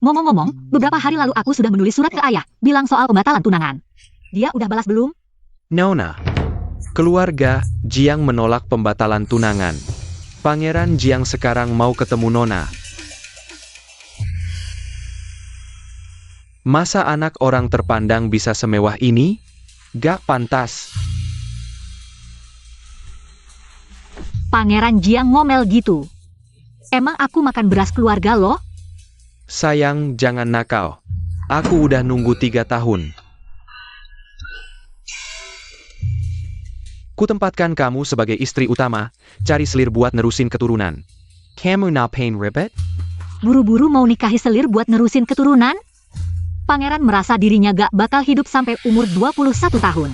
Ngomong-ngomong, beberapa hari lalu aku sudah menulis surat ke ayah, bilang soal pembatalan tunangan. Dia udah balas belum? Nona. Keluarga Jiang menolak pembatalan tunangan. Pangeran Jiang sekarang mau ketemu Nona. Masa anak orang terpandang bisa semewah ini? Gak pantas. Pangeran Jiang ngomel gitu. Emang aku makan beras keluarga loh? Sayang, jangan nakal. Aku udah nunggu 3 tahun. Kutempatkan kamu sebagai istri utama, cari selir buat nerusin keturunan. Kamu ngapain ribet? Buru-buru mau nikahi selir buat nerusin keturunan? Pangeran merasa dirinya gak bakal hidup sampai umur 21 tahun.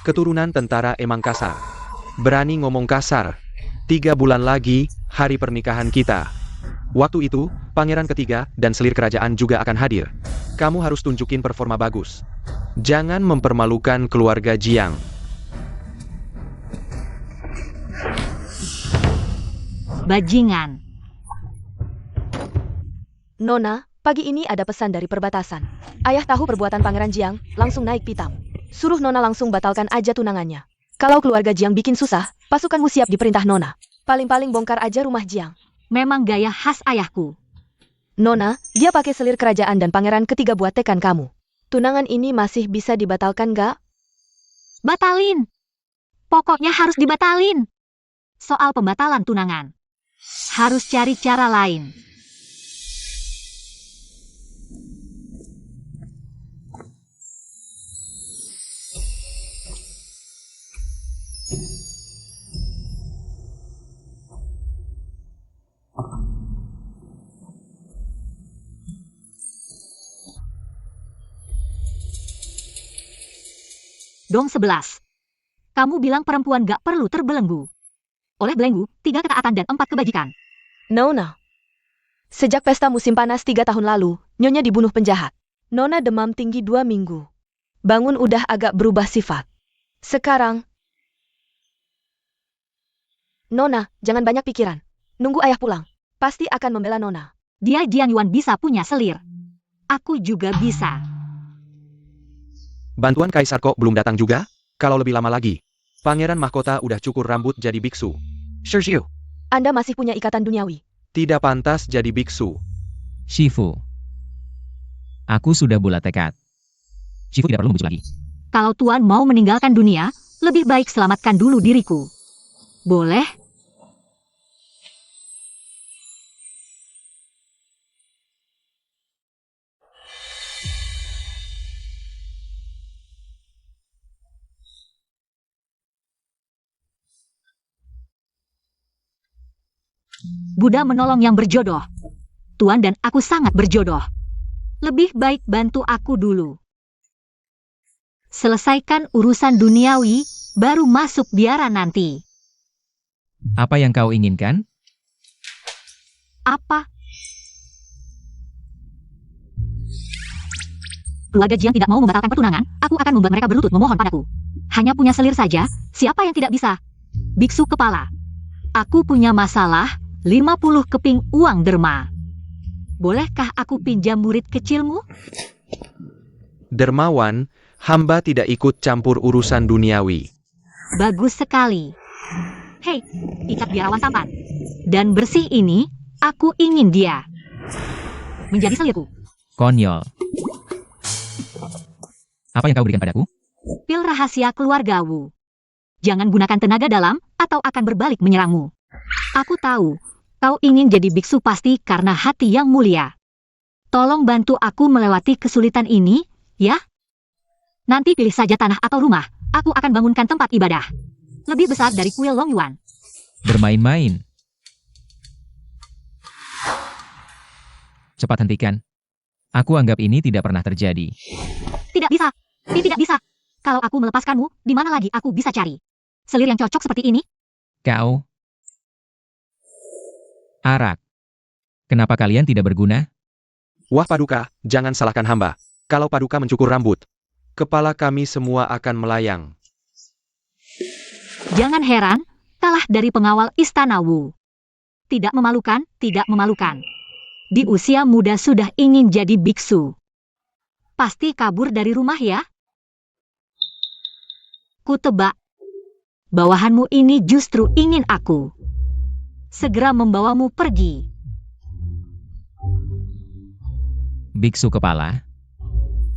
Keturunan tentara emang kasar. Berani ngomong kasar. 3 bulan lagi, hari pernikahan kita. Waktu itu, pangeran ketiga dan selir kerajaan juga akan hadir. Kamu harus tunjukin performa bagus. Jangan mempermalukan keluarga Jiang. Bajingan. Nona, pagi ini ada pesan dari perbatasan. Ayah tahu perbuatan Pangeran Jiang, langsung naik pitam. Suruh Nona langsung batalkan aja tunangannya. Kalau keluarga Jiang bikin susah, pasukanmu siap diperintah Nona. Paling-paling bongkar aja rumah Jiang. Memang gaya khas ayahku. Nona, dia pakai selir kerajaan dan pangeran ketiga buat tekan kamu. Tunangan ini masih bisa dibatalkan gak? Batalin. Pokoknya harus dibatalin. Soal pembatalan tunangan. Harus cari cara lain. Dong 11. Kamu bilang perempuan gak perlu terbelenggu. Oleh belenggu, 3 ketaatan dan 4 kebajikan. Nona. Sejak pesta musim panas 3 tahun lalu, Nyonya dibunuh penjahat. Nona demam tinggi 2 minggu. Bangun udah agak berubah sifat. Sekarang, Nona, jangan banyak pikiran. Nunggu ayah pulang. Pasti akan membela Nona. Dia Jiang Yuan bisa punya selir. Aku juga bisa. Bantuan kaisar kok belum datang juga? Kalau lebih lama lagi. Pangeran mahkota udah cukur rambut jadi biksu. Sergio. Anda masih punya ikatan duniawi. Tidak pantas jadi biksu. Shifu. Aku sudah bulat tekad. Shifu tidak perlu membujuk lagi. Kalau Tuan mau meninggalkan dunia, lebih baik selamatkan dulu diriku. Boleh? Buddha menolong yang berjodoh. Tuan dan aku sangat berjodoh. Lebih baik bantu aku dulu. Selesaikan urusan duniawi, baru masuk biara nanti. Apa yang kau inginkan? Apa? Keluarga Jiang tidak mau membatalkan pertunangan, aku akan membuat mereka berlutut memohon padaku. Hanya punya selir saja, siapa yang tidak bisa? Biksu kepala. Aku punya masalah, 50 keping uang derma. Bolehkah aku pinjam murid kecilmu? Dermawan, hamba tidak ikut campur urusan duniawi. Bagus sekali. Hei, ikat biarawan tampan. Dan bersih ini, aku ingin dia menjadi selirku. Konyol. Apa yang kau berikan padaku? Pil rahasia keluarga Wu. Jangan gunakan tenaga dalam, atau akan berbalik menyerangmu. Aku tahu, kau ingin jadi biksu pasti karena hati yang mulia. Tolong bantu aku melewati kesulitan ini, ya? Nanti pilih saja tanah atau rumah, aku akan bangunkan tempat ibadah. Lebih besar dari kuil Long Yuan. Bermain-main. Cepat hentikan. Aku anggap ini tidak pernah terjadi. Tidak bisa. Tidak bisa. Kalau aku melepaskanmu, di mana lagi aku bisa cari selir yang cocok seperti ini? Kau. Arak. Kenapa kalian tidak berguna? Wah Paduka, jangan salahkan hamba. Kalau Paduka mencukur rambut, kepala kami semua akan melayang. Jangan heran, kalah dari pengawal istana Wu. Tidak memalukan, tidak memalukan. Di usia muda sudah ingin jadi biksu. Pasti kabur dari rumah ya? Kutebak. Bawahanmu ini justru ingin aku segera membawamu pergi. Biksu kepala.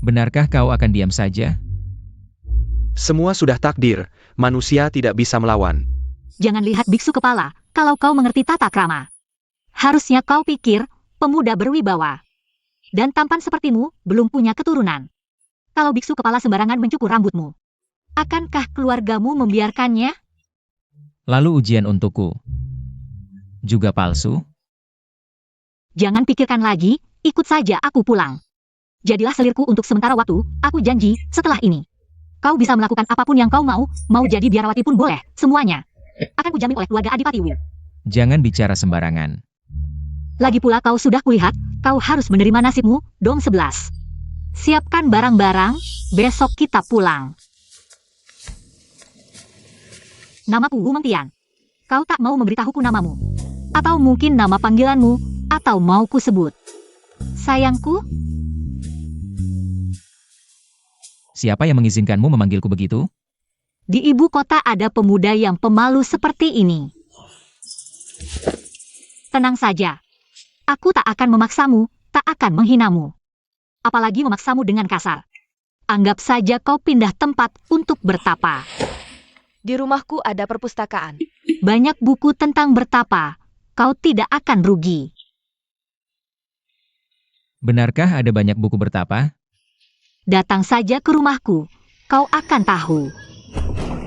Benarkah kau akan diam saja? Semua sudah takdir, manusia tidak bisa melawan. Jangan lihat biksu kepala, kalau kau mengerti tata krama. Harusnya kau pikir, pemuda berwibawa. Dan tampan sepertimu, belum punya keturunan. Kalau biksu kepala sembarangan mencukur rambutmu, akankah keluargamu membiarkannya? Lalu ujian untukku. Juga palsu? Jangan pikirkan lagi, ikut saja aku pulang. Jadilah selirku untuk sementara waktu, aku janji, setelah ini. Kau bisa melakukan apapun yang kau mau jadi biarawati pun boleh, semuanya. Akan kujamin oleh keluarga Adipati Wu. Jangan bicara sembarangan. Lagi pula kau sudah kulihat, kau harus menerima nasibmu, Dong 11. Siapkan barang-barang, besok kita pulang. Namaku Wu Mengtian. Kau tak mau memberitahuku namamu? Atau mungkin nama panggilanmu, atau mau ku sebut? Sayangku? Siapa yang mengizinkanmu memanggilku begitu? Di ibu kota ada pemuda yang pemalu seperti ini. Tenang saja. Aku tak akan memaksamu, tak akan menghinamu. Apalagi memaksamu dengan kasar. Anggap saja kau pindah tempat untuk bertapa. Di rumahku ada perpustakaan. Banyak buku tentang bertapa. Kau tidak akan rugi. Benarkah ada banyak buku bertapa? Datang saja ke rumahku. Kau akan tahu.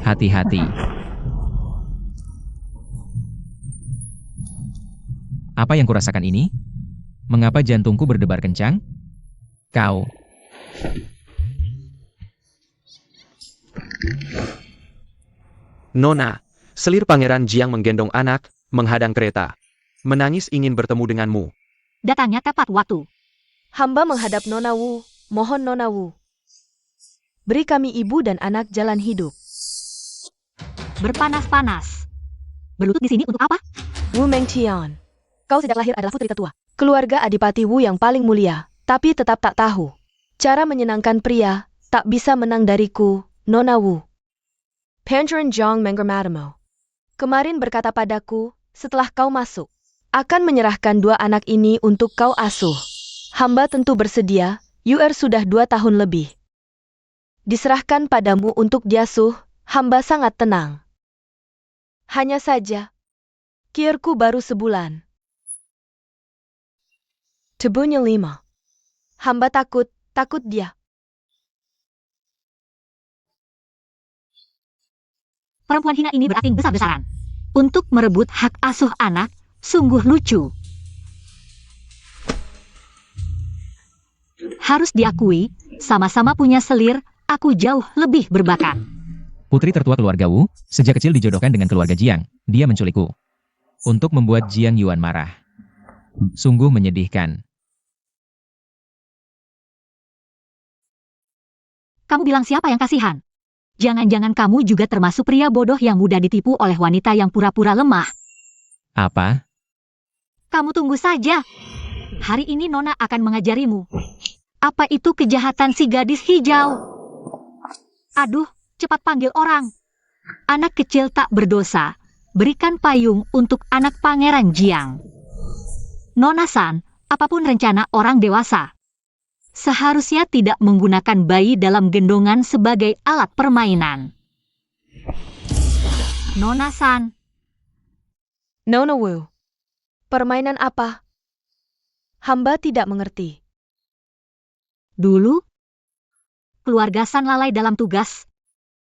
Hati-hati. Apa yang kurasakan ini? Mengapa jantungku berdebar kencang? Kau. Nona, selir Pangeran Jiang menggendong anak, menghadang kereta. Menangis ingin bertemu denganmu. Datangnya tepat waktu. Hamba menghadap Nona Wu, mohon Nona Wu. Beri kami ibu dan anak jalan hidup. Berpanas-panas. Berlutut di sini untuk apa? Wu Mengtian. Kau sejak lahir adalah putri tetua. Keluarga Adipati Wu yang paling mulia, tapi tetap tak tahu. Cara menyenangkan pria, tak bisa menang dariku, Nona Wu. Pangeran Jiang Menggermadamo. Kemarin berkata padaku, setelah kau masuk, akan menyerahkan 2 anak ini untuk kau asuh. Hamba tentu bersedia, sudah 2 tahun lebih. Diserahkan padamu untuk diasuh, hamba sangat tenang. Hanya saja, kirku baru sebulan. Tebunya 5. Hamba takut dia. Perempuan hina ini berakting besar-besaran. Untuk merebut hak asuh anak, sungguh lucu. Harus diakui, sama-sama punya selir, aku jauh lebih berbakat. Putri tertua keluarga Wu, sejak kecil dijodohkan dengan keluarga Jiang. Dia menculikku. Untuk membuat Jiang Yuan marah. Sungguh menyedihkan. Kamu bilang siapa yang kasihan? Jangan-jangan kamu juga termasuk pria bodoh yang mudah ditipu oleh wanita yang pura-pura lemah. Apa? Kamu tunggu saja. Hari ini Nona akan mengajarimu. Apa itu kejahatan si gadis hijau? Aduh, cepat panggil orang. Anak kecil tak berdosa. Berikan payung untuk anak Pangeran Jiang. Nona-san, apapun rencana orang dewasa, seharusnya tidak menggunakan bayi dalam gendongan sebagai alat permainan. Nona-san. Nona Wu. Permainan apa? Hamba tidak mengerti. Dulu, keluarga San lalai dalam tugas,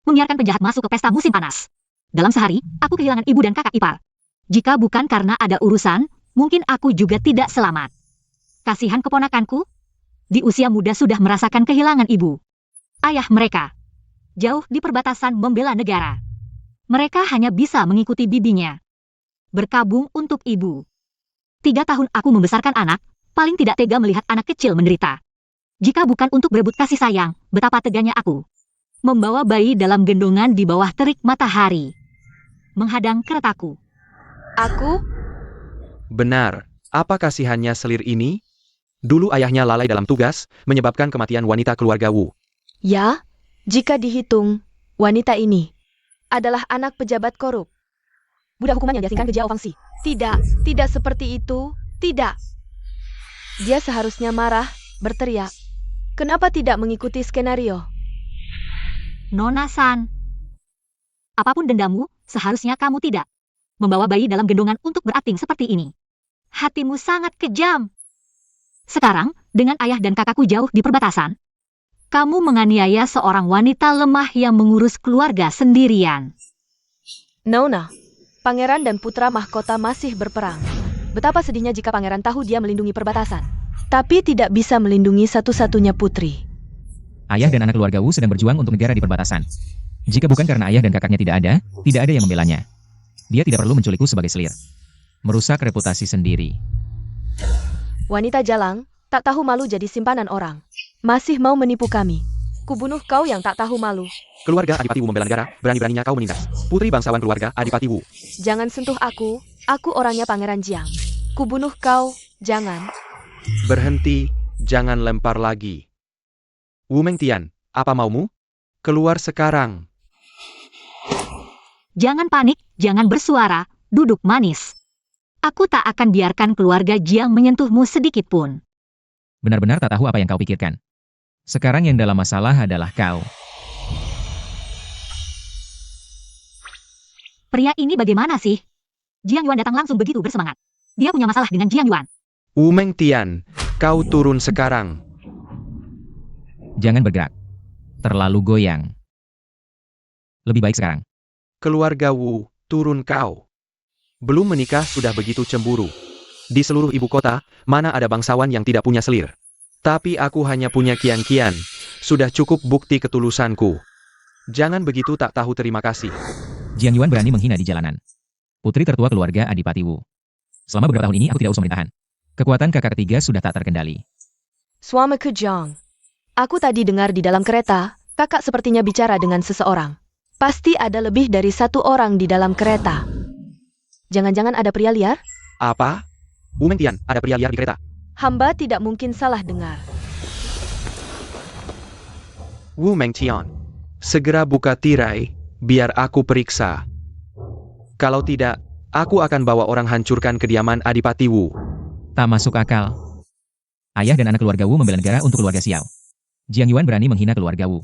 membiarkan penjahat masuk ke pesta musim panas. Dalam sehari, aku kehilangan ibu dan kakak ipar. Jika bukan karena ada urusan, mungkin aku juga tidak selamat. Kasihan keponakanku, di usia muda sudah merasakan kehilangan ibu. Ayah mereka, jauh di perbatasan membela negara. Mereka hanya bisa mengikuti bibinya. Berkabung untuk ibu. 3 tahun aku membesarkan anak, paling tidak tega melihat anak kecil menderita. Jika bukan untuk berebut kasih sayang, betapa teganya aku. Membawa bayi dalam gendongan di bawah terik matahari. Menghadang keretaku. Aku? Benar, Apa kasihannya selir ini? Dulu ayahnya lalai dalam tugas, menyebabkan kematian wanita keluarga Wu. Ya, jika dihitung, wanita ini adalah anak pejabat korup. Budak hukuman yang diasingkan ke Jiao Fangxi. Tidak, tidak seperti itu. Tidak. Dia seharusnya marah, berteriak. Kenapa tidak mengikuti skenario? Nona San. Apapun dendamu, seharusnya kamu tidak membawa bayi dalam gendongan untuk berakting seperti ini. Hatimu sangat kejam. Sekarang, dengan ayah dan kakakku jauh di perbatasan, kamu menganiaya seorang wanita lemah yang mengurus keluarga sendirian. Nona, pangeran dan putra mahkota masih berperang. Betapa sedihnya jika pangeran tahu dia melindungi perbatasan, tapi tidak bisa melindungi satu-satunya putri. Ayah dan anak keluarga Wu sedang berjuang untuk negara di perbatasan. Jika bukan karena ayah dan kakaknya tidak ada yang membelanya. Dia tidak perlu menculikku sebagai selir. Merusak reputasi sendiri. Wanita jalang, tak tahu malu jadi simpanan orang. Masih mau menipu kami. Kubunuh kau yang tak tahu malu. Keluarga Adipati Wu membela negara, berani-beraninya kau menindas. Putri bangsawan keluarga Adipati Wu. Jangan sentuh aku orangnya Pangeran Jiang. Kubunuh kau, jangan. Berhenti, jangan lempar lagi. Wu Mengtian, apa maumu? Keluar sekarang. Jangan panik, jangan bersuara, duduk manis. Aku tak akan biarkan keluarga Jiang menyentuhmu sedikit pun. Benar-benar tak tahu apa yang kau pikirkan. Sekarang yang dalam masalah adalah kau. Pria ini bagaimana sih? Jiang Yuan datang langsung begitu bersemangat. Dia punya masalah dengan Jiang Yuan. Wu Mengtian, kau turun sekarang. Jangan bergerak. Terlalu goyang. Lebih baik sekarang. Keluarga Wu, turun kau. Belum menikah sudah begitu cemburu. Di seluruh ibu kota, mana ada bangsawan yang tidak punya selir. Tapi aku hanya punya kian-kian. Sudah cukup bukti ketulusanku. Jangan begitu tak tahu terima kasih. Jiang Yuan berani menghina di jalanan. Putri tertua keluarga Adipati Wu. Selama beberapa tahun ini aku tidak usah pemerintahan. Kekuatan kakak ketiga sudah tak terkendali. Suami Kejong. Aku tadi dengar di dalam kereta, kakak sepertinya bicara dengan seseorang. Pasti ada lebih dari satu orang di dalam kereta. Jangan-jangan ada pria liar? Apa? Wu Mengtian, ada pria liar di kereta. Hamba tidak mungkin salah dengar. Wu Mengtian, segera buka tirai, biar aku periksa. Kalau tidak, aku akan bawa orang hancurkan kediaman Adipati Wu. Tak masuk akal. Ayah dan anak keluarga Wu membela negara untuk keluarga Xiao. Jiang Yuan berani menghina keluarga Wu.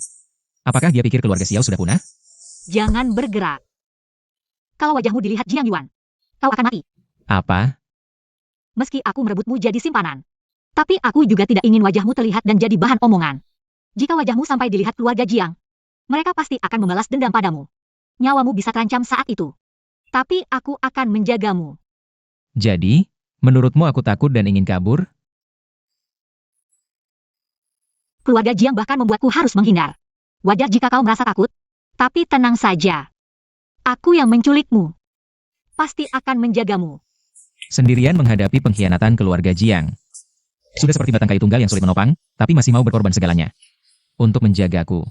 Apakah dia pikir keluarga Xiao sudah punah? Jangan bergerak. Kalau wajahmu dilihat Jiang Yuan, kau akan mati. Apa? Meski aku merebutmu jadi simpanan. Tapi aku juga tidak ingin wajahmu terlihat dan jadi bahan omongan. Jika wajahmu sampai dilihat keluarga Jiang, mereka pasti akan membalas dendam padamu. Nyawamu bisa terancam saat itu. Tapi aku akan menjagamu. Jadi, menurutmu aku takut dan ingin kabur? Keluarga Jiang bahkan membuatku harus menghindar. Wajar jika kau merasa takut. Tapi tenang saja. Aku yang menculikmu. Pasti akan menjagamu. Sendirian menghadapi pengkhianatan keluarga Jiang. Sudah seperti batang kayu tunggal yang sulit menopang, tapi masih mau berkorban segalanya. Untuk menjagaku.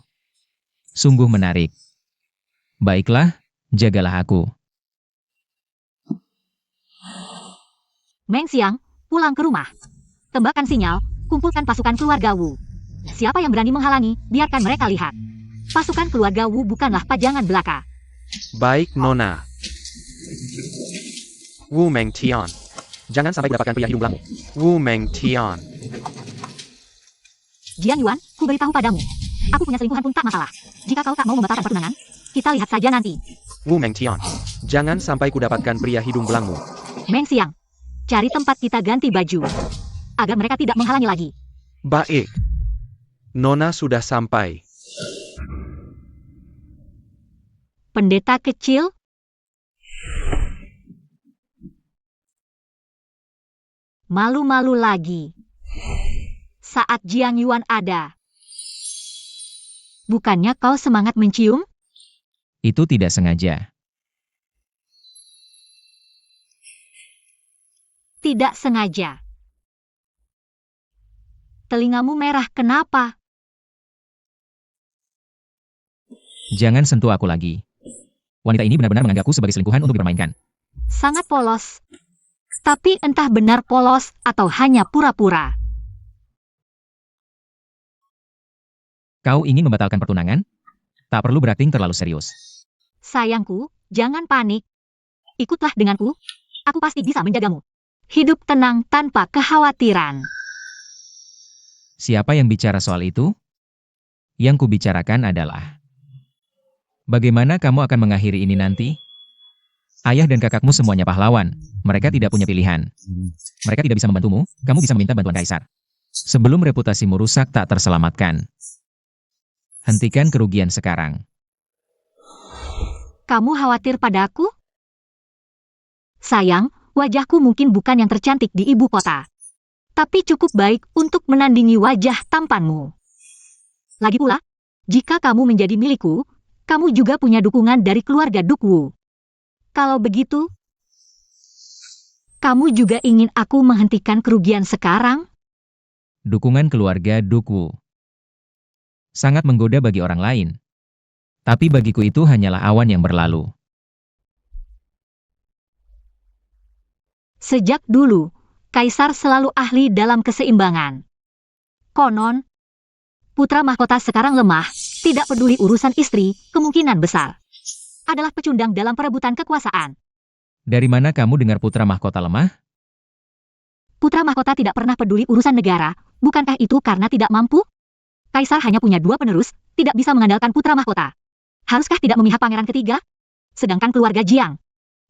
Sungguh menarik. Baiklah, jagalah aku. Meng Xiang, pulang ke rumah. Tembakan sinyal, kumpulkan pasukan keluarga Wu. Siapa yang berani menghalangi, biarkan mereka lihat. Pasukan keluarga Wu bukanlah pajangan belaka. Baik, Nona. Wu Mengtian, jangan sampai dapatkan pria hidung belangmu. Wu Mengtian. Jiang Yuan, ku beritahu padamu. Aku punya selingkuhan pun tak masalah. Jika kau tak mau membatalkan pertunangan, kita lihat saja nanti. Wu Mengtian, jangan sampai kudapatkan pria hidung belangmu. Meng Xiang, cari tempat kita ganti baju. Agar mereka tidak menghalangi lagi. Baik. Nona sudah sampai. Pendeta kecil? Malu-malu lagi. Saat Jiang Yuan ada. Bukannya kau semangat mencium? Itu tidak sengaja. Tidak sengaja. Telingamu merah kenapa? Jangan sentuh aku lagi. Wanita ini benar-benar menganggapku sebagai selingkuhan untuk dipermainkan. Sangat polos. Tapi entah benar polos atau hanya pura-pura. Kau ingin membatalkan pertunangan? Tak perlu berakting terlalu serius. Sayangku, jangan panik. Ikutlah denganku. Aku pasti bisa menjagamu. Hidup tenang tanpa kekhawatiran. Siapa yang bicara soal itu? Yang kubicarakan adalah, bagaimana kamu akan mengakhiri ini nanti? Ayah dan kakakmu semuanya pahlawan. Mereka tidak punya pilihan. Mereka tidak bisa membantumu, kamu bisa meminta bantuan kaisar. Sebelum reputasimu rusak tak terselamatkan. Hentikan kerugian sekarang. Kamu khawatir padaku? Sayang, wajahku mungkin bukan yang tercantik di ibu kota. Tapi cukup baik untuk menandingi wajah tampanmu. Lagi pula, jika kamu menjadi milikku, kamu juga punya dukungan dari keluarga Dukwu. Kalau begitu, kamu juga ingin aku menghentikan kerugian sekarang? Dukungan keluarga Dukwu sangat menggoda bagi orang lain. Tapi bagiku itu hanyalah awan yang berlalu. Sejak dulu, Kaisar selalu ahli dalam keseimbangan. Konon, putra mahkota sekarang lemah, tidak peduli urusan istri, kemungkinan besar adalah pecundang dalam perebutan kekuasaan. Dari mana kamu dengar putra mahkota lemah? Putra mahkota tidak pernah peduli urusan negara, bukankah itu karena tidak mampu? Kaisar hanya punya 2 penerus, tidak bisa mengandalkan putra mahkota. Haruskah tidak memihak pangeran ketiga? Sedangkan keluarga Jiang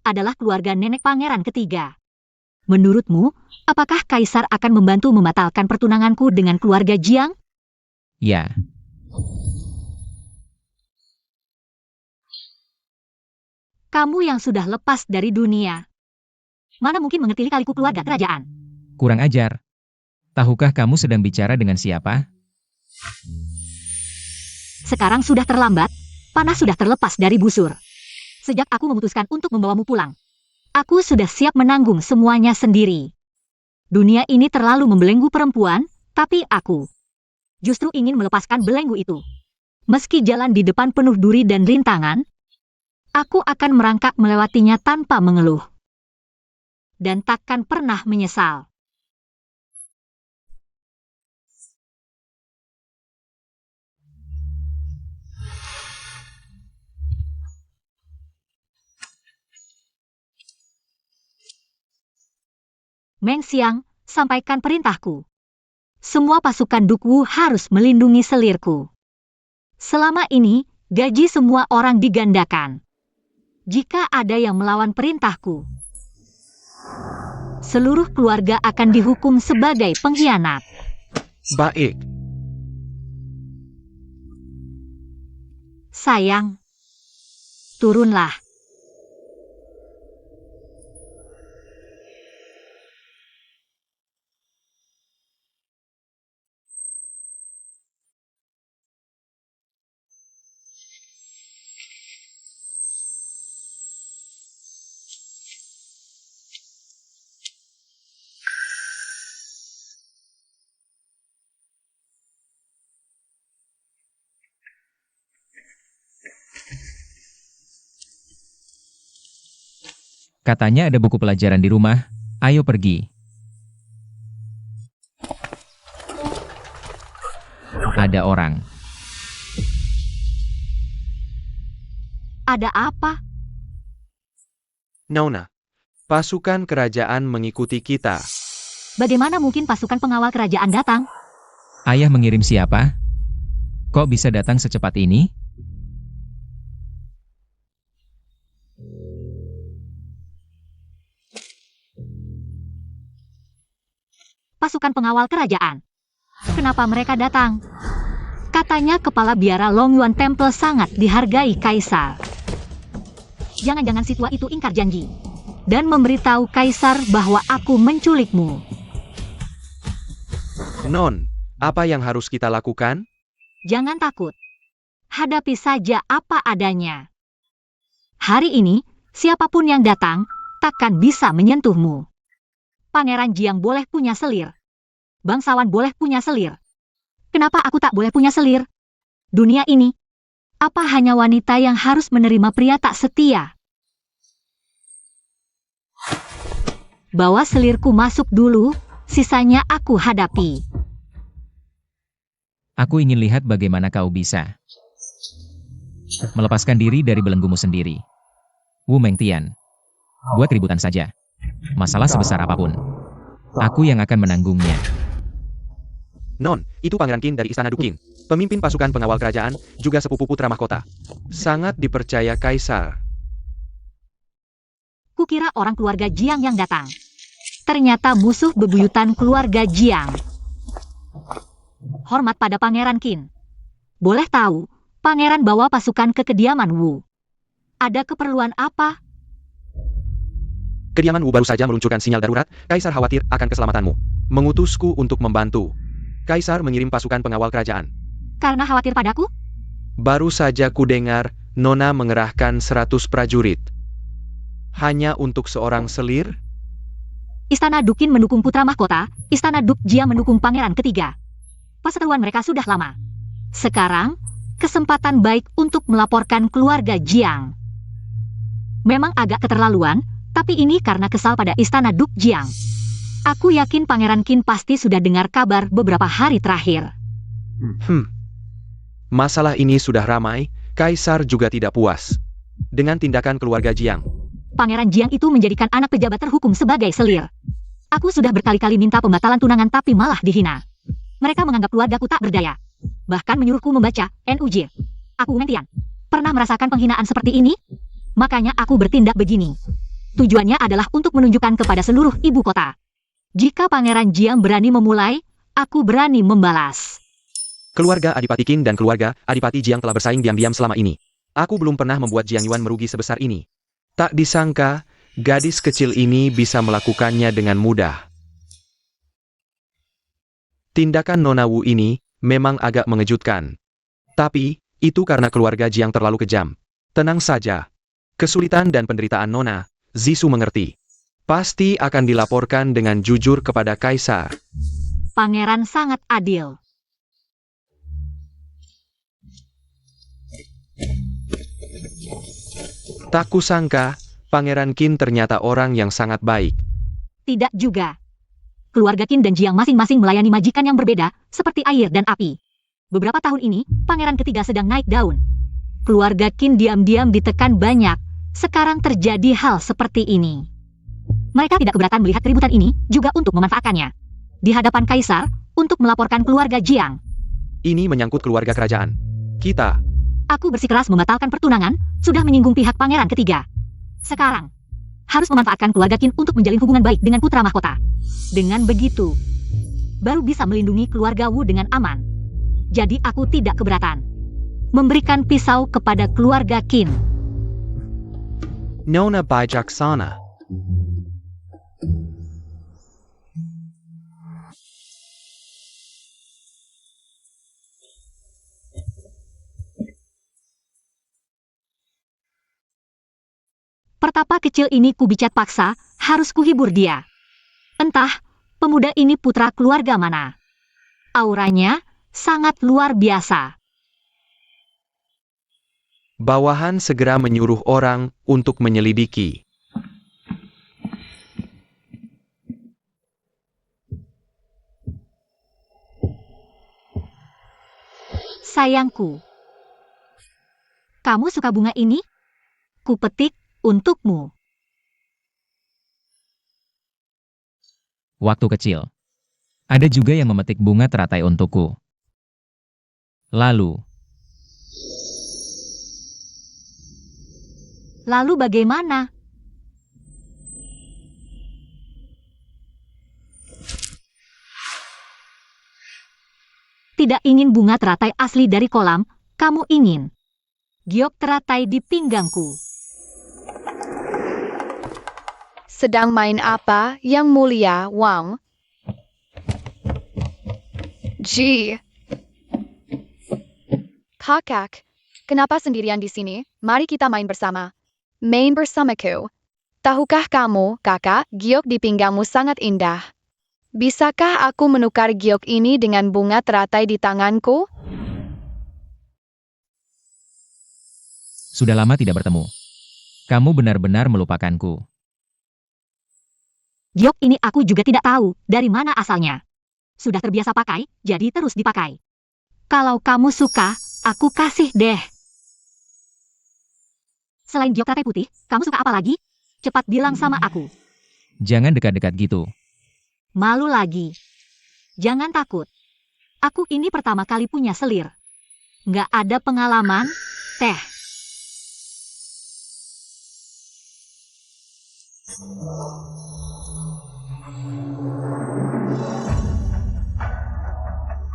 adalah keluarga nenek pangeran ketiga. Menurutmu, apakah Kaisar akan membantu membatalkan pertunanganku dengan keluarga Jiang? Ya. Kamu yang sudah lepas dari dunia. Mana mungkin mengerti lika-liku keluarga kerajaan? Kurang ajar. Tahukah kamu sedang bicara dengan siapa? Sekarang sudah terlambat, panah sudah terlepas dari busur. Sejak aku memutuskan untuk membawamu pulang, aku sudah siap menanggung semuanya sendiri. Dunia ini terlalu membelenggu perempuan, tapi aku justru ingin melepaskan belenggu itu. Meski jalan di depan penuh duri dan rintangan, aku akan merangkak melewatinya tanpa mengeluh. Dan takkan pernah menyesal. Meng Xiang, sampaikan perintahku. Semua pasukan Dukwu harus melindungi selirku. Selama ini, gaji semua orang digandakan. Jika ada yang melawan perintahku, seluruh keluarga akan dihukum sebagai pengkhianat. Baik. Sayang, turunlah. Katanya ada buku pelajaran di rumah, ayo pergi. Ada orang. Ada apa? Nona, pasukan kerajaan mengikuti kita. Bagaimana mungkin pasukan pengawal kerajaan datang? Ayah mengirim siapa? Kok bisa datang secepat ini? Pasukan pengawal kerajaan. Kenapa mereka datang? Katanya kepala biara Longyuan Temple sangat dihargai Kaisar. Jangan-jangan si tua itu ingkar janji dan memberitahu Kaisar bahwa aku menculikmu. Non, apa yang harus kita lakukan? Jangan takut. Hadapi saja apa adanya. Hari ini, siapapun yang datang, takkan bisa menyentuhmu. Pangeran Jiang boleh punya selir. Bangsawan boleh punya selir. Kenapa aku tak boleh punya selir? Dunia ini, apa hanya wanita yang harus menerima pria tak setia? Bawa selirku masuk dulu, sisanya aku hadapi. Aku ingin lihat bagaimana kau bisa melepaskan diri dari belenggumu sendiri. Wu Mengtian, buat keributan saja. Masalah sebesar apapun, aku yang akan menanggungnya. Non, itu Pangeran Qin dari Istana Dukin. Pemimpin pasukan pengawal kerajaan, juga sepupu putra mahkota. Sangat dipercaya Kaisar. Kukira orang keluarga Jiang yang datang. Ternyata musuh bebuyutan keluarga Jiang. Hormat pada Pangeran Qin. Boleh tahu, Pangeran bawa pasukan ke kediaman Wu. Ada keperluan apa? Kediaman Wu baru saja meluncurkan sinyal darurat, Kaisar khawatir akan keselamatanmu. Mengutusku untuk membantu. Kaisar mengirim pasukan pengawal kerajaan. Karena khawatir padaku? Baru saja kudengar, Nona mengerahkan 100 prajurit. Hanya untuk seorang selir? Istana Dukin mendukung putra mahkota, Istana Duk Jia mendukung pangeran ketiga. Perseteruan mereka sudah lama. Sekarang, kesempatan baik untuk melaporkan keluarga Jiang. Memang agak keterlaluan, tapi ini karena kesal pada Istana Duk Jiang. Aku yakin Pangeran Qin pasti sudah dengar kabar beberapa hari terakhir. Masalah ini sudah ramai, Kaisar juga tidak puas dengan tindakan keluarga Jiang. Pangeran Jiang itu menjadikan anak pejabat terhukum sebagai selir. Aku sudah berkali-kali minta pembatalan tunangan tapi malah dihina. Mereka menganggap keluargaku tak berdaya. Bahkan menyuruhku membaca NUJ. Aku Mengtian. Pernah merasakan penghinaan seperti ini? Makanya aku bertindak begini. Tujuannya adalah untuk menunjukkan kepada seluruh ibu kota. Jika Pangeran Jiang berani memulai, aku berani membalas. Keluarga Adipati Qin dan keluarga Adipati Jiang telah bersaing diam-diam selama ini. Aku belum pernah membuat Jiang Yuan merugi sebesar ini. Tak disangka, gadis kecil ini bisa melakukannya dengan mudah. Tindakan Nona Wu ini memang agak mengejutkan. Tapi, itu karena keluarga Jiang terlalu kejam. Tenang saja. Kesulitan dan penderitaan Nona, Zisu mengerti. Pasti akan dilaporkan dengan jujur kepada Kaisar. Pangeran sangat adil. Tak kusangka, Pangeran Qin ternyata orang yang sangat baik. Tidak juga. Keluarga Qin dan Jiang masing-masing melayani majikan yang berbeda, seperti air dan api. Beberapa tahun ini, pangeran ketiga sedang naik daun. Keluarga Qin diam-diam ditekan banyak. Sekarang terjadi hal seperti ini. Mereka tidak keberatan melihat keributan ini, juga untuk memanfaatkannya. Di hadapan Kaisar, untuk melaporkan keluarga Jiang. Ini menyangkut keluarga kerajaan. Kita, Aku bersikeras membatalkan pertunangan, sudah menyinggung pihak pangeran ketiga. Sekarang, harus memanfaatkan keluarga Qin untuk menjalin hubungan baik dengan putra mahkota. Dengan begitu, baru bisa melindungi keluarga Wu dengan aman. Jadi aku tidak keberatan memberikan pisau kepada keluarga Qin. Nona bijaksana. Pertapa kecil ini kubicat paksa, harus kuhibur dia. Entah, pemuda ini putra keluarga mana. Auranya sangat luar biasa. Bawahan segera menyuruh orang untuk menyelidiki. Sayangku, kamu suka bunga ini? Kupetik untukmu. Waktu kecil. Ada juga yang memetik bunga teratai untukku. Lalu Bagaimana? Tidak ingin bunga teratai asli dari kolam, kamu ingin giok teratai di pinggangku. Sedang main apa, Yang Mulia Wang? Kakak, kenapa sendirian di sini? Mari kita main bersama. Main bersamaku. Tahukah kamu, kakak, giok di pinggangmu sangat indah. Bisakah aku menukar giok ini dengan bunga teratai di tanganku? sudah lama tidak bertemu. Kamu benar-benar melupakanku. Giok ini aku juga tidak tahu dari mana asalnya. Sudah terbiasa pakai, jadi terus dipakai. Kalau kamu suka, aku kasih deh. Selain giok teratai putih, kamu suka apa lagi? Cepat bilang sama aku. Jangan dekat-dekat gitu. Malu lagi. Jangan takut. Aku ini pertama kali punya selir. Nggak ada pengalaman, teh.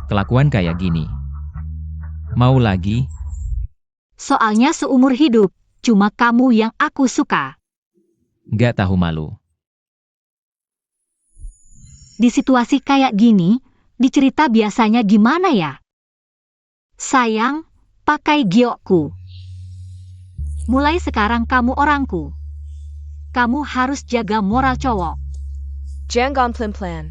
Kelakuan kayak gini. Mau lagi? Soalnya seumur hidup, cuma kamu yang aku suka. Nggak tahu malu. Di situasi kayak gini, dicerita biasanya gimana ya? Sayang, pakai giokku. Mulai sekarang kamu orangku. Kamu harus jaga moral cowok. Jangan plan-plan.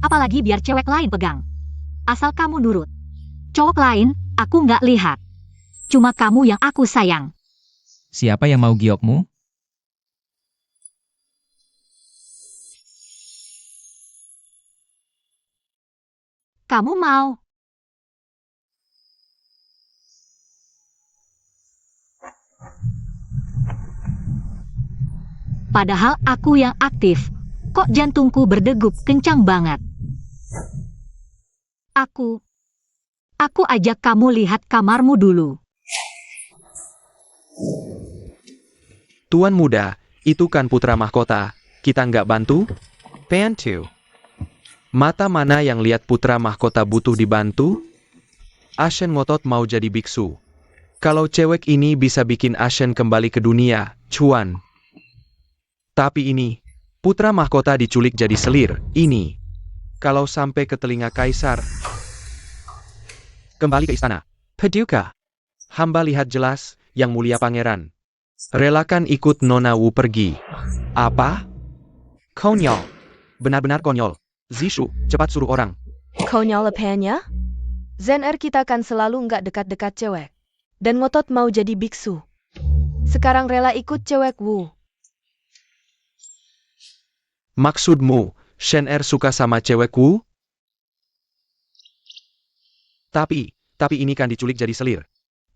Apalagi biar cewek lain pegang. Asal kamu nurut. Cowok lain, aku nggak lihat. Cuma kamu yang aku sayang. Siapa yang mau giokmu? Kamu mau? Padahal aku yang aktif. Kok jantungku berdegup kencang banget? Aku ajak kamu lihat kamarmu dulu. Tuan muda, itu kan putra mahkota. Kita nggak bantu? Pentu. Mata mana yang lihat putra mahkota butuh dibantu? Ashen ngotot mau jadi biksu. Kalau cewek ini bisa bikin Ashen kembali ke dunia, cuan. Tapi ini, putra mahkota diculik jadi selir, ini. Kalau sampai ke telinga kaisar. Kembali ke istana. Paduka. Hamba lihat jelas, yang mulia pangeran. Relakan ikut Nona Wu pergi. Apa? Konyol. Benar-benar konyol. Zishu, cepat suruh orang. Konyol apanya? Zen kita kan selalu nggak dekat-dekat cewek. Dan ngotot mau jadi biksu. Sekarang rela ikut cewek Wu. Maksudmu, Shen suka sama cewek Wu? Tapi ini kan diculik jadi selir.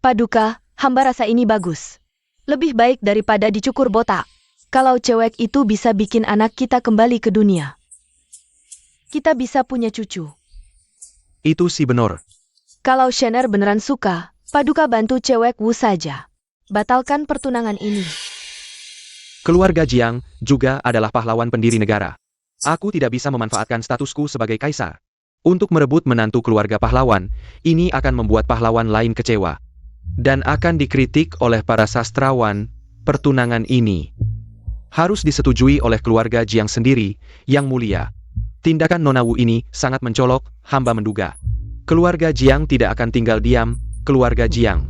Paduka, hamba rasa ini bagus. Lebih baik daripada dicukur botak. Kalau cewek itu bisa bikin anak kita kembali ke dunia. Kita bisa punya cucu. Itu sih benar. Kalau Shen beneran suka, Paduka bantu cewek Wu saja. Batalkan pertunangan ini. Keluarga Jiang juga adalah pahlawan pendiri negara. Aku tidak bisa memanfaatkan statusku sebagai kaisar. Untuk merebut menantu keluarga pahlawan, ini akan membuat pahlawan lain kecewa. Dan akan dikritik oleh para sastrawan, pertunangan ini harus disetujui oleh keluarga Jiang sendiri, yang mulia. Tindakan Nona Wu ini sangat mencolok, hamba menduga. Keluarga Jiang tidak akan tinggal diam, keluarga Jiang.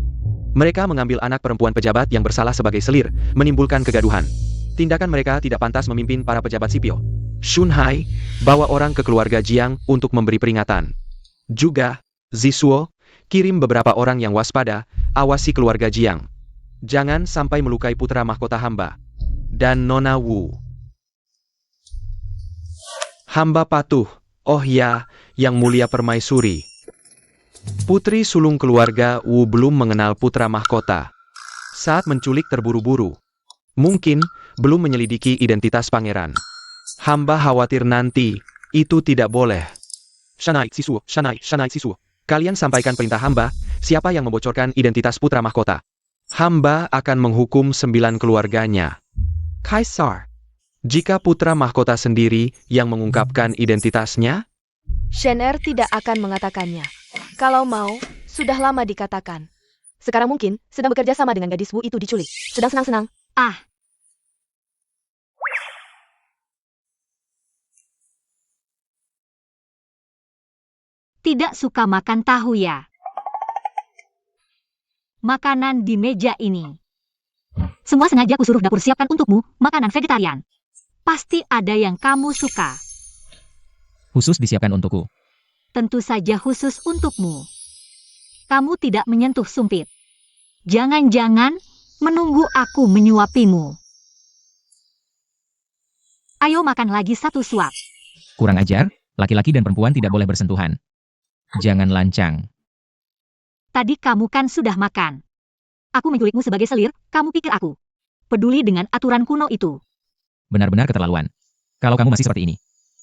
Mereka mengambil anak perempuan pejabat yang bersalah sebagai selir, menimbulkan kegaduhan. Tindakan mereka tidak pantas memimpin para pejabat sipil. Shun Hai, bawa orang ke keluarga Jiang untuk memberi peringatan. Juga, Zisuo, kirim beberapa orang yang waspada, awasi keluarga Jiang. Jangan sampai melukai putra mahkota hamba. Dan Nona Wu. Hamba patuh, oh ya, yang mulia permaisuri. Putri sulung keluarga Wu belum mengenal putra mahkota. Saat menculik terburu-buru. Mungkin, belum menyelidiki identitas pangeran. Hamba khawatir nanti, itu tidak boleh. Shanai Sisu. Kalian sampaikan perintah hamba, siapa yang membocorkan identitas putra mahkota. Hamba akan menghukum 9 keluarganya. Kaisar. Jika putra mahkota sendiri yang mengungkapkan identitasnya, Shen tidak akan mengatakannya. Kalau mau, sudah lama dikatakan. Sekarang mungkin, sedang bekerja sama dengan gadis Wu itu diculik. Sedang senang-senang. Ah. Tidak suka makan tahu ya? Makanan di meja ini. Semua sengaja kusuruh dapur siapkan untukmu, makanan vegetarian. Pasti ada yang kamu suka. Khusus disiapkan untukku. Tentu saja khusus untukmu. Kamu tidak menyentuh sumpit. Jangan-jangan menunggu aku menyuapimu. Ayo makan lagi satu suap. Kurang ajar, laki-laki dan perempuan tidak boleh bersentuhan. Jangan lancang. Tadi kamu kan sudah makan. Aku menculikmu sebagai selir, kamu pikir aku peduli dengan aturan kuno itu? Benar-benar keterlaluan. Kalau kamu masih seperti ini,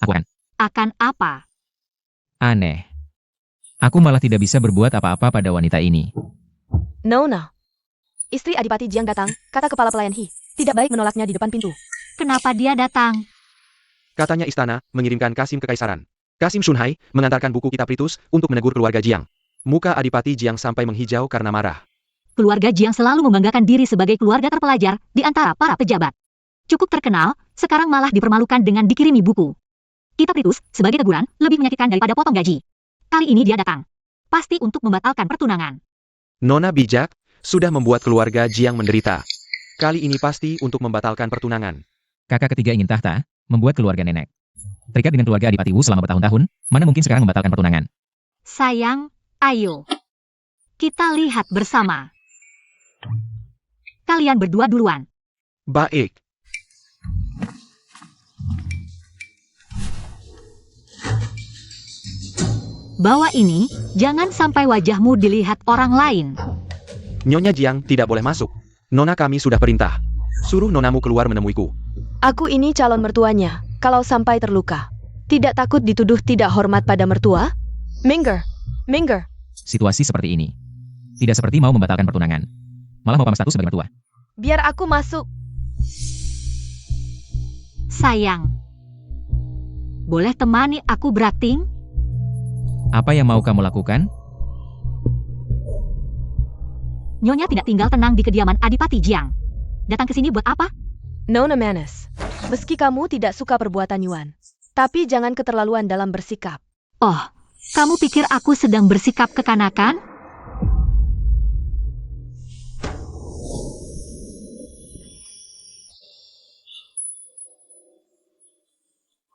aku akan. Akan apa? Aneh. Aku malah tidak bisa berbuat apa-apa pada wanita ini. Nona. Istri Adipati Jiang datang, kata kepala pelayan He. Tidak baik menolaknya di depan pintu. Kenapa dia datang? Katanya istana mengirimkan Kasim ke kekaisaran. Kasim Shunhai mengantarkan buku kitab ritus untuk menegur keluarga Jiang. Muka Adipati Jiang sampai menghijau karena marah. Keluarga Jiang selalu membanggakan diri sebagai keluarga terpelajar di antara para pejabat. Cukup terkenal, sekarang malah dipermalukan dengan dikirimi buku kitab ritus sebagai teguran lebih menyakitkan daripada potong gaji. Kali ini dia datang. Pasti untuk membatalkan pertunangan. Nona bijak, sudah membuat keluarga Jiang menderita. Kali ini pasti untuk membatalkan pertunangan. Kakak ketiga ingin tahta, membuat keluarga nenek terikat dengan keluarga Adipati Wu selama bertahun-tahun, mana mungkin sekarang membatalkan pertunangan. Sayang, ayo. Kita lihat bersama. Kalian berdua duluan. Baik. Bawa ini, jangan sampai wajahmu dilihat orang lain. Nyonya Jiang tidak boleh masuk. Nona kami sudah perintah. Suruh nonamu keluar menemuiku. Aku ini calon mertuanya, kalau sampai terluka. Tidak takut dituduh tidak hormat pada mertua? Minggir, minggir. Situasi seperti ini. Tidak seperti mau membatalkan pertunangan. Malah mau pamer status sebagai mertua. Biar aku masuk. Sayang. Boleh temani aku berakting? Apa yang mau kamu lakukan? Nyonya tidak tinggal tenang di kediaman Adipati Jiang. Datang ke sini buat apa? Nona Manis, meski kamu tidak suka perbuatan Yuan, tapi jangan keterlaluan dalam bersikap. Oh, kamu pikir aku sedang bersikap kekanakan?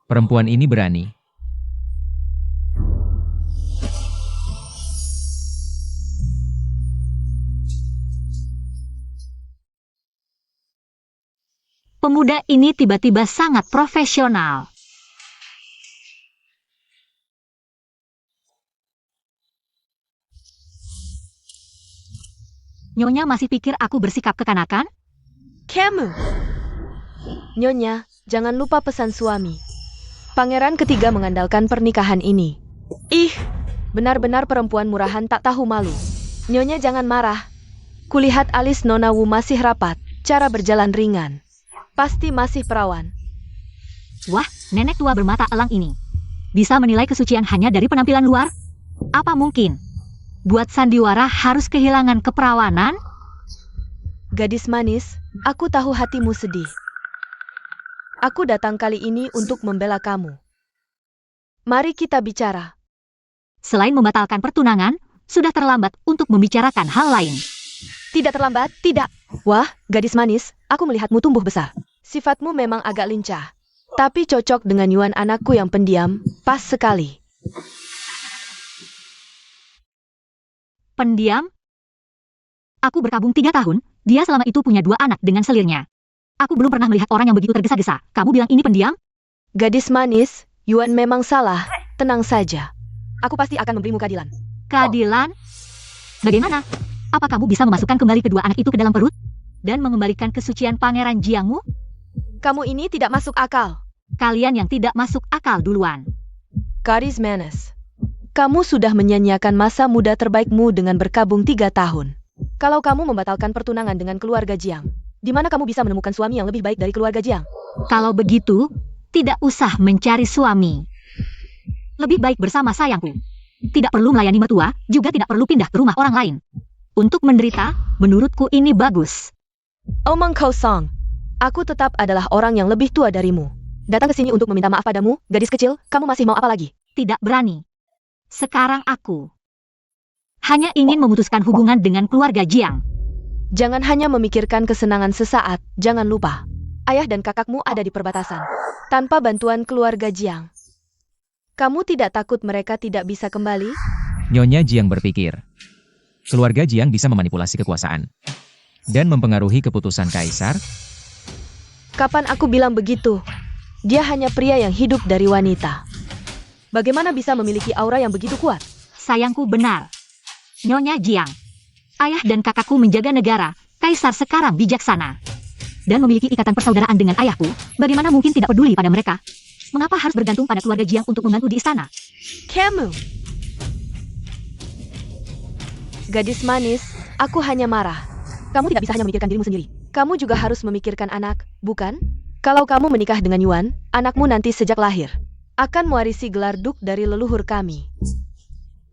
Perempuan ini berani. Pemuda ini tiba-tiba sangat profesional. Nyonya masih pikir aku bersikap kekanakan? Kamu. Nyonya, jangan lupa pesan suami. Pangeran ketiga mengandalkan pernikahan ini. Ih, benar-benar perempuan murahan tak tahu malu. Nyonya jangan marah. Kulihat alis Nona Wu masih rapat, cara berjalan ringan. Pasti masih perawan. Wah, nenek tua bermata elang ini. Bisa menilai kesucian hanya dari penampilan luar? Apa mungkin? Buat sandiwara harus kehilangan keperawanan? Gadis manis, aku tahu hatimu sedih. Aku datang kali ini untuk membela kamu. Mari kita bicara. Selain membatalkan pertunangan, sudah terlambat untuk membicarakan hal lain. Tidak terlambat, tidak. Wah, gadis manis, aku melihatmu tumbuh besar. Sifatmu memang agak lincah. Tapi cocok dengan Yuan anakku yang pendiam, pas sekali. Pendiam? Aku berkabung 3 tahun, dia selama itu punya 2 anak dengan selirnya. Aku belum pernah melihat orang yang begitu tergesa-gesa. Kamu bilang ini pendiam? Gadis manis, Yuan memang salah. Tenang saja. Aku pasti akan memberimu keadilan. Keadilan? Bagaimana? Apa kamu bisa memasukkan kembali kedua anak itu ke dalam perut? Dan mengembalikan kesucian Pangeran Jiangmu? Kamu ini tidak masuk akal. Kalian yang tidak masuk akal duluan. Gadis manis, kamu sudah menyanyiakan masa muda terbaikmu dengan berkabung 3 tahun. Kalau kamu membatalkan pertunangan dengan keluarga Jiang, di mana kamu bisa menemukan suami yang lebih baik dari keluarga Jiang? Kalau begitu, tidak usah mencari suami. Lebih baik bersama sayangku. Tidak perlu melayani mertua, juga tidak perlu pindah ke rumah orang lain. Untuk menderita, menurutku ini bagus. Omong kosong. Aku tetap adalah orang yang lebih tua darimu. Datang ke sini untuk meminta maaf padamu, gadis kecil, kamu masih mau apa lagi? Tidak berani. Sekarang aku hanya ingin memutuskan hubungan dengan keluarga Jiang. Jangan hanya memikirkan kesenangan sesaat, jangan lupa. Ayah dan kakakmu ada di perbatasan. Tanpa bantuan keluarga Jiang. Kamu tidak takut mereka tidak bisa kembali? Nyonya Jiang berpikir. Keluarga Jiang bisa memanipulasi kekuasaan. Dan mempengaruhi keputusan kaisar. Kapan aku bilang begitu? Dia hanya pria yang hidup dari wanita. Bagaimana bisa memiliki aura yang begitu kuat? Sayangku benar. Nyonya Jiang, ayah dan kakakku menjaga negara, kaisar sekarang bijaksana. Dan memiliki ikatan persaudaraan dengan ayahku, bagaimana mungkin tidak peduli pada mereka? Mengapa harus bergantung pada keluarga Jiang untuk membantu di istana? Kamu. Gadis manis, aku hanya marah. Kamu tidak bisa hanya memikirkan dirimu sendiri. Kamu juga harus memikirkan anak, bukan? Kalau kamu menikah dengan Yuan, anakmu nanti sejak lahir akan mewarisi gelar Duk dari leluhur kami.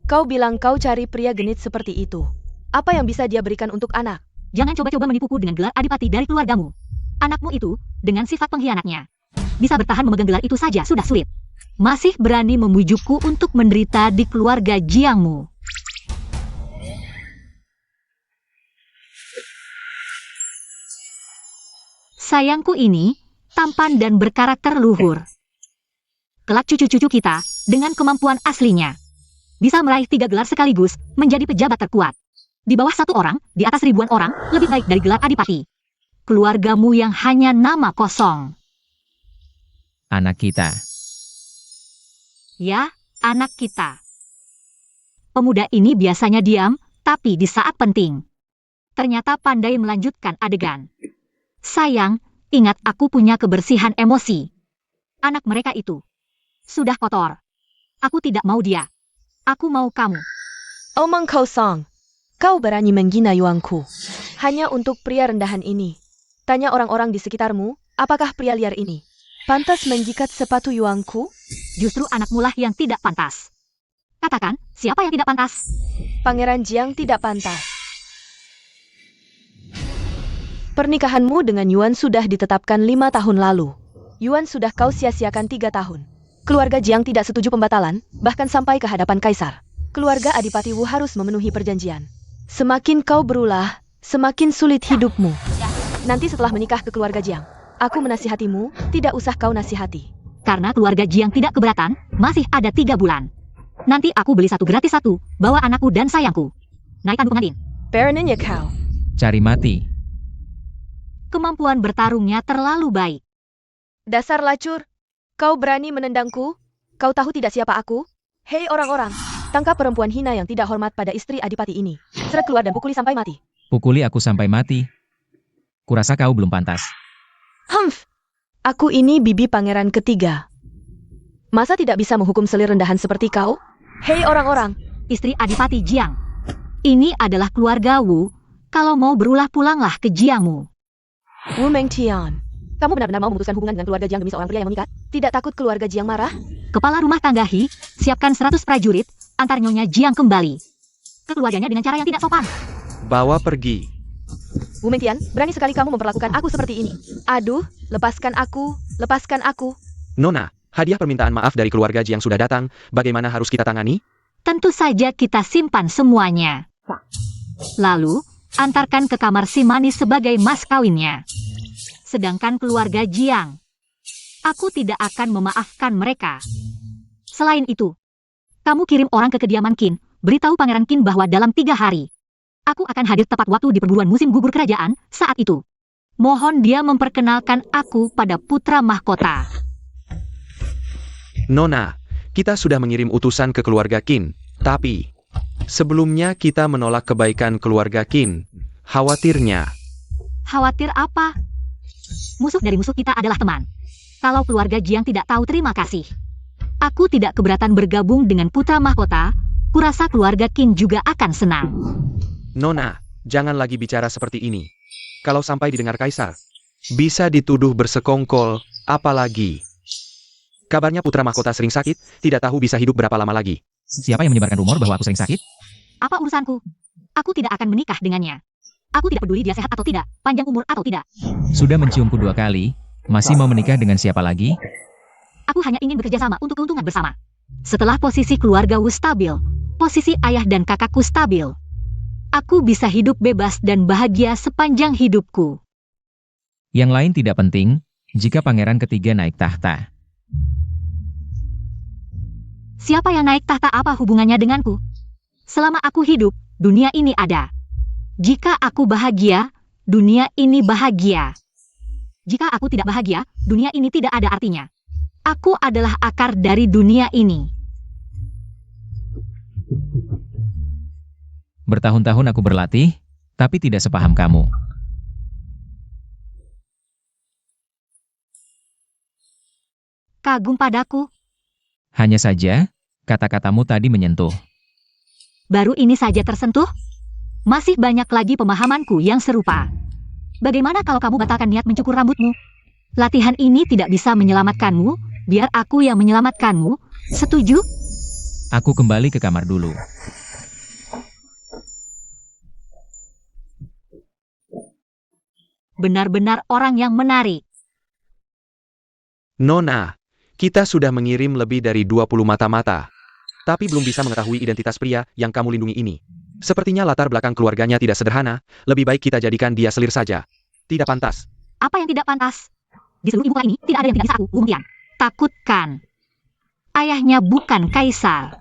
Kau bilang kau cari pria genit seperti itu. Apa yang bisa dia berikan untuk anak? Jangan coba-coba menipuku dengan gelar adipati dari keluargamu. Anakmu itu, dengan sifat pengkhianatnya, bisa bertahan memegang gelar itu saja sudah sulit. Masih berani membujukku untuk menderita di keluarga Jiangmu. Sayangku ini, tampan dan berkarakter luhur. Kelak cucu-cucu kita, dengan kemampuan aslinya, bisa meraih 3 gelar sekaligus, menjadi pejabat terkuat. Di bawah 1 orang, di atas ribuan orang, lebih baik dari gelar adipati. Keluargamu yang hanya nama kosong. Anak kita. Ya, anak kita. Pemuda ini biasanya diam, tapi di saat penting, ternyata pandai melanjutkan adegan. Sayang, ingat aku punya kebersihan emosi. Anak mereka itu sudah kotor. Aku tidak mau dia. Aku mau kamu. Omong kosong. Kau berani menghina Yuanku hanya untuk pria rendahan ini. Tanya orang-orang di sekitarmu, apakah pria liar ini pantas menjikat sepatu Yuanku? Justru anakmu lah yang tidak pantas. Katakan, siapa yang tidak pantas? Pangeran Jiang tidak pantas. Pernikahanmu dengan Yuan sudah ditetapkan 5 tahun lalu. Yuan sudah kau sia-siakan 3 tahun. Keluarga Jiang tidak setuju pembatalan, bahkan sampai ke hadapan kaisar. Keluarga Adipati Wu harus memenuhi perjanjian. Semakin kau berulah, semakin sulit hidupmu. Nanti setelah menikah ke keluarga Jiang, aku menasihatimu, tidak usah kau nasihati. Karena keluarga Jiang tidak keberatan, masih ada 3 bulan. Nanti aku beli 1 gratis 1, bawa anakku dan sayangku. Naikkan dukungan Din. Baronin ya kau. Cari mati. Kemampuan bertarungnya terlalu baik. Dasar lacur. Kau berani menendangku? Kau tahu tidak siapa aku? Hei orang-orang, tangkap perempuan hina yang tidak hormat pada istri adipati ini. Seret keluar dan pukuli sampai mati. Pukuli aku sampai mati. Kurasa kau belum pantas. Humph. Aku ini bibi pangeran ketiga. Masa tidak bisa menghukum selir rendahan seperti kau? Hei orang-orang. Istri Adipati Jiang. Ini adalah keluarga Wu. Kalau mau berulah pulanglah ke Jiangmu. Wu Mengtian. Kamu benar-benar mau memutuskan hubungan dengan keluarga Jiang demi seorang pria yang memikat? Tidak takut keluarga Jiang marah? Kepala rumah tangga Hi, siapkan 100 prajurit, antar Nyonya Jiang kembali ke keluarganya dengan cara yang tidak sopan. Bawa pergi. Wu Mengtian, berani sekali kamu memperlakukan aku seperti ini. Aduh, lepaskan aku, lepaskan aku. Nona, hadiah permintaan maaf dari keluarga Jiang sudah datang, bagaimana harus kita tangani? Tentu saja kita simpan semuanya. Lalu, antarkan ke kamar si manis sebagai mas kawinnya. Sedangkan keluarga Jiang, aku tidak akan memaafkan mereka. Selain itu, kamu kirim orang ke kediaman Qin, beritahu Pangeran Qin bahwa dalam 3 hari, aku akan hadir tepat waktu di perburuan musim gugur kerajaan. Saat itu, mohon dia memperkenalkan aku pada putra mahkota. Nona, kita sudah mengirim utusan ke keluarga Qin, tapi sebelumnya kita menolak kebaikan keluarga Qin. Khawatirnya. Khawatir apa? Musuh dari musuh kita adalah teman. Kalau keluarga Jiang tidak tahu terima kasih. Aku tidak keberatan bergabung dengan putra mahkota, kurasa keluarga Qin juga akan senang. Nona, jangan lagi bicara seperti ini. Kalau sampai didengar kaisar, bisa dituduh bersekongkol, apalagi. Kabarnya putra mahkota sering sakit, tidak tahu bisa hidup berapa lama lagi. Siapa yang menyebarkan rumor bahwa aku sering sakit? Apa urusanku? Aku tidak akan menikah dengannya. Aku tidak peduli dia sehat atau tidak, panjang umur atau tidak. Sudah menciumku 2 kali, masih mau menikah dengan siapa lagi? Aku hanya ingin bekerja sama untuk keuntungan bersama. Setelah posisi keluarga Wu stabil, posisi ayah dan kakakku stabil, aku bisa hidup bebas dan bahagia sepanjang hidupku. Yang lain tidak penting, jika pangeran ketiga naik tahta. Siapa yang naik tahta apa hubungannya denganku? Selama aku hidup, dunia ini ada. Jika aku bahagia, dunia ini bahagia. Jika aku tidak bahagia, dunia ini tidak ada artinya. Aku adalah akar dari dunia ini. Bertahun-tahun aku berlatih, tapi tidak sepaham kamu. Kagum padaku. Hanya saja, kata-katamu tadi menyentuh. Baru ini saja tersentuh? Masih banyak lagi pemahamanku yang serupa. Bagaimana kalau kamu batalkan niat mencukur rambutmu? Latihan ini tidak bisa menyelamatkanmu, biar aku yang menyelamatkanmu. Setuju? Aku kembali ke kamar dulu. Benar-benar orang yang menarik. Nona, kita sudah mengirim lebih dari 20 mata-mata. Tapi belum bisa mengetahui identitas pria yang kamu lindungi ini. Sepertinya latar belakang keluarganya tidak sederhana, lebih baik kita jadikan dia selir saja. Tidak pantas. Apa yang tidak pantas? Di seluruh ibu kota ini, tidak ada yang tidak bisa aku buktikan. Takutkan. Ayahnya bukan kaisar.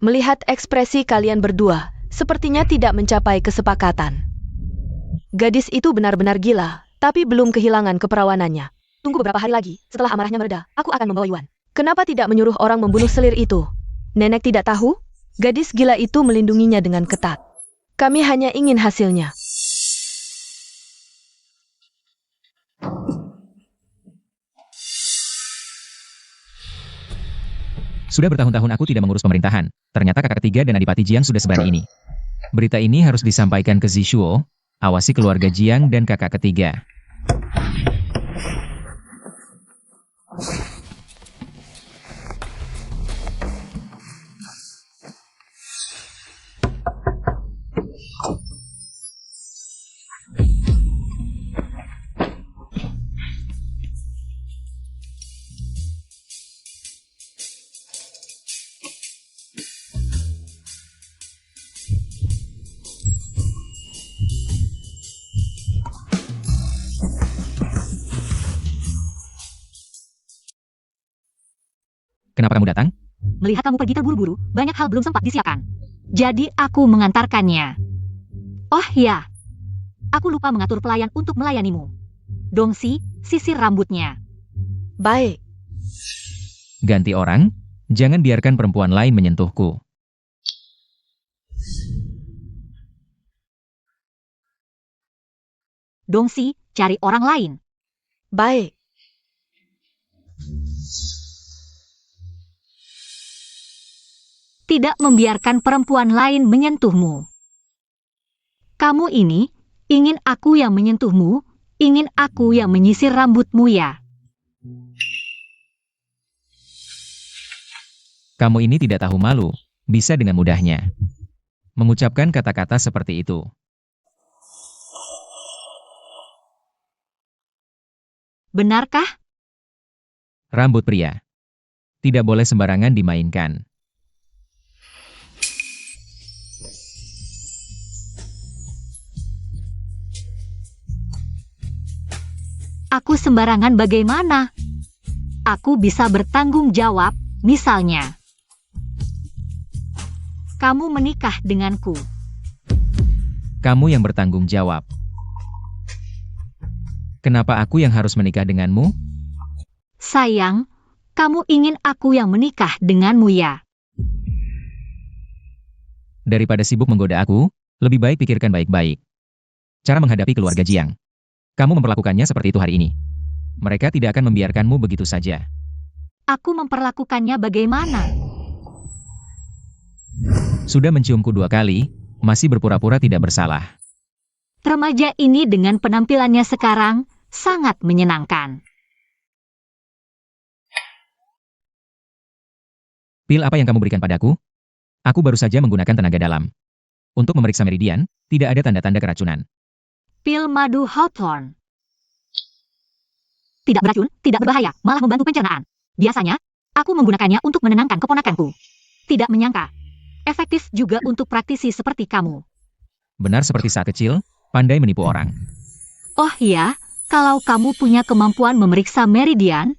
Melihat ekspresi kalian berdua, sepertinya tidak mencapai kesepakatan. Gadis itu benar-benar gila, tapi belum kehilangan keperawanannya. Tunggu beberapa hari lagi, setelah amarahnya mereda, aku akan membawa Yuan. Kenapa tidak menyuruh orang membunuh selir itu? Nenek tidak tahu? Gadis gila itu melindunginya dengan ketat. Kami hanya ingin hasilnya. Sudah bertahun-tahun aku tidak mengurus pemerintahan. Ternyata kakak ketiga dan Adipati Jiang sudah seberani ini. Berita ini harus disampaikan ke Zishuo, awasi keluarga Jiang dan kakak ketiga. Kenapa kamu datang? Melihat kamu pergi terburu-buru, banyak hal belum sempat disiapkan. Jadi aku mengantarkannya. Oh ya, aku lupa mengatur pelayan untuk melayanimu. Dongsi, sisir rambutnya. Baik. Ganti orang, jangan biarkan perempuan lain menyentuhku. Dongsi, cari orang lain. Baik. Tidak membiarkan perempuan lain menyentuhmu. Kamu ini, ingin aku yang menyentuhmu, ingin aku yang menyisir rambutmu ya. Kamu ini tidak tahu malu, bisa dengan mudahnya mengucapkan kata-kata seperti itu. Benarkah? Rambut pria tidak boleh sembarangan dimainkan. Aku sembarangan bagaimana? Aku bisa bertanggung jawab, misalnya. Kamu menikah denganku. Kamu yang bertanggung jawab. Kenapa aku yang harus menikah denganmu? Sayang, kamu ingin aku yang menikah denganmu ya. Daripada sibuk menggoda aku, lebih baik pikirkan baik-baik cara menghadapi keluarga Jiang. Kamu memperlakukannya seperti itu hari ini. Mereka tidak akan membiarkanmu begitu saja. Aku memperlakukannya bagaimana? Sudah menciumku 2 kali, masih berpura-pura tidak bersalah. Remaja ini dengan penampilannya sekarang, sangat menyenangkan. Pil apa yang kamu berikan padaku? Aku baru saja menggunakan tenaga dalam. Untuk memeriksa meridian, tidak ada tanda-tanda keracunan. Pil madu Hawthorne. Tidak beracun, tidak berbahaya, malah membantu pencernaan. Biasanya, aku menggunakannya untuk menenangkan keponakanku. Tidak menyangka. Efektif juga untuk praktisi seperti kamu. Benar seperti saat kecil, pandai menipu orang. Oh iya, kalau kamu punya kemampuan memeriksa meridian,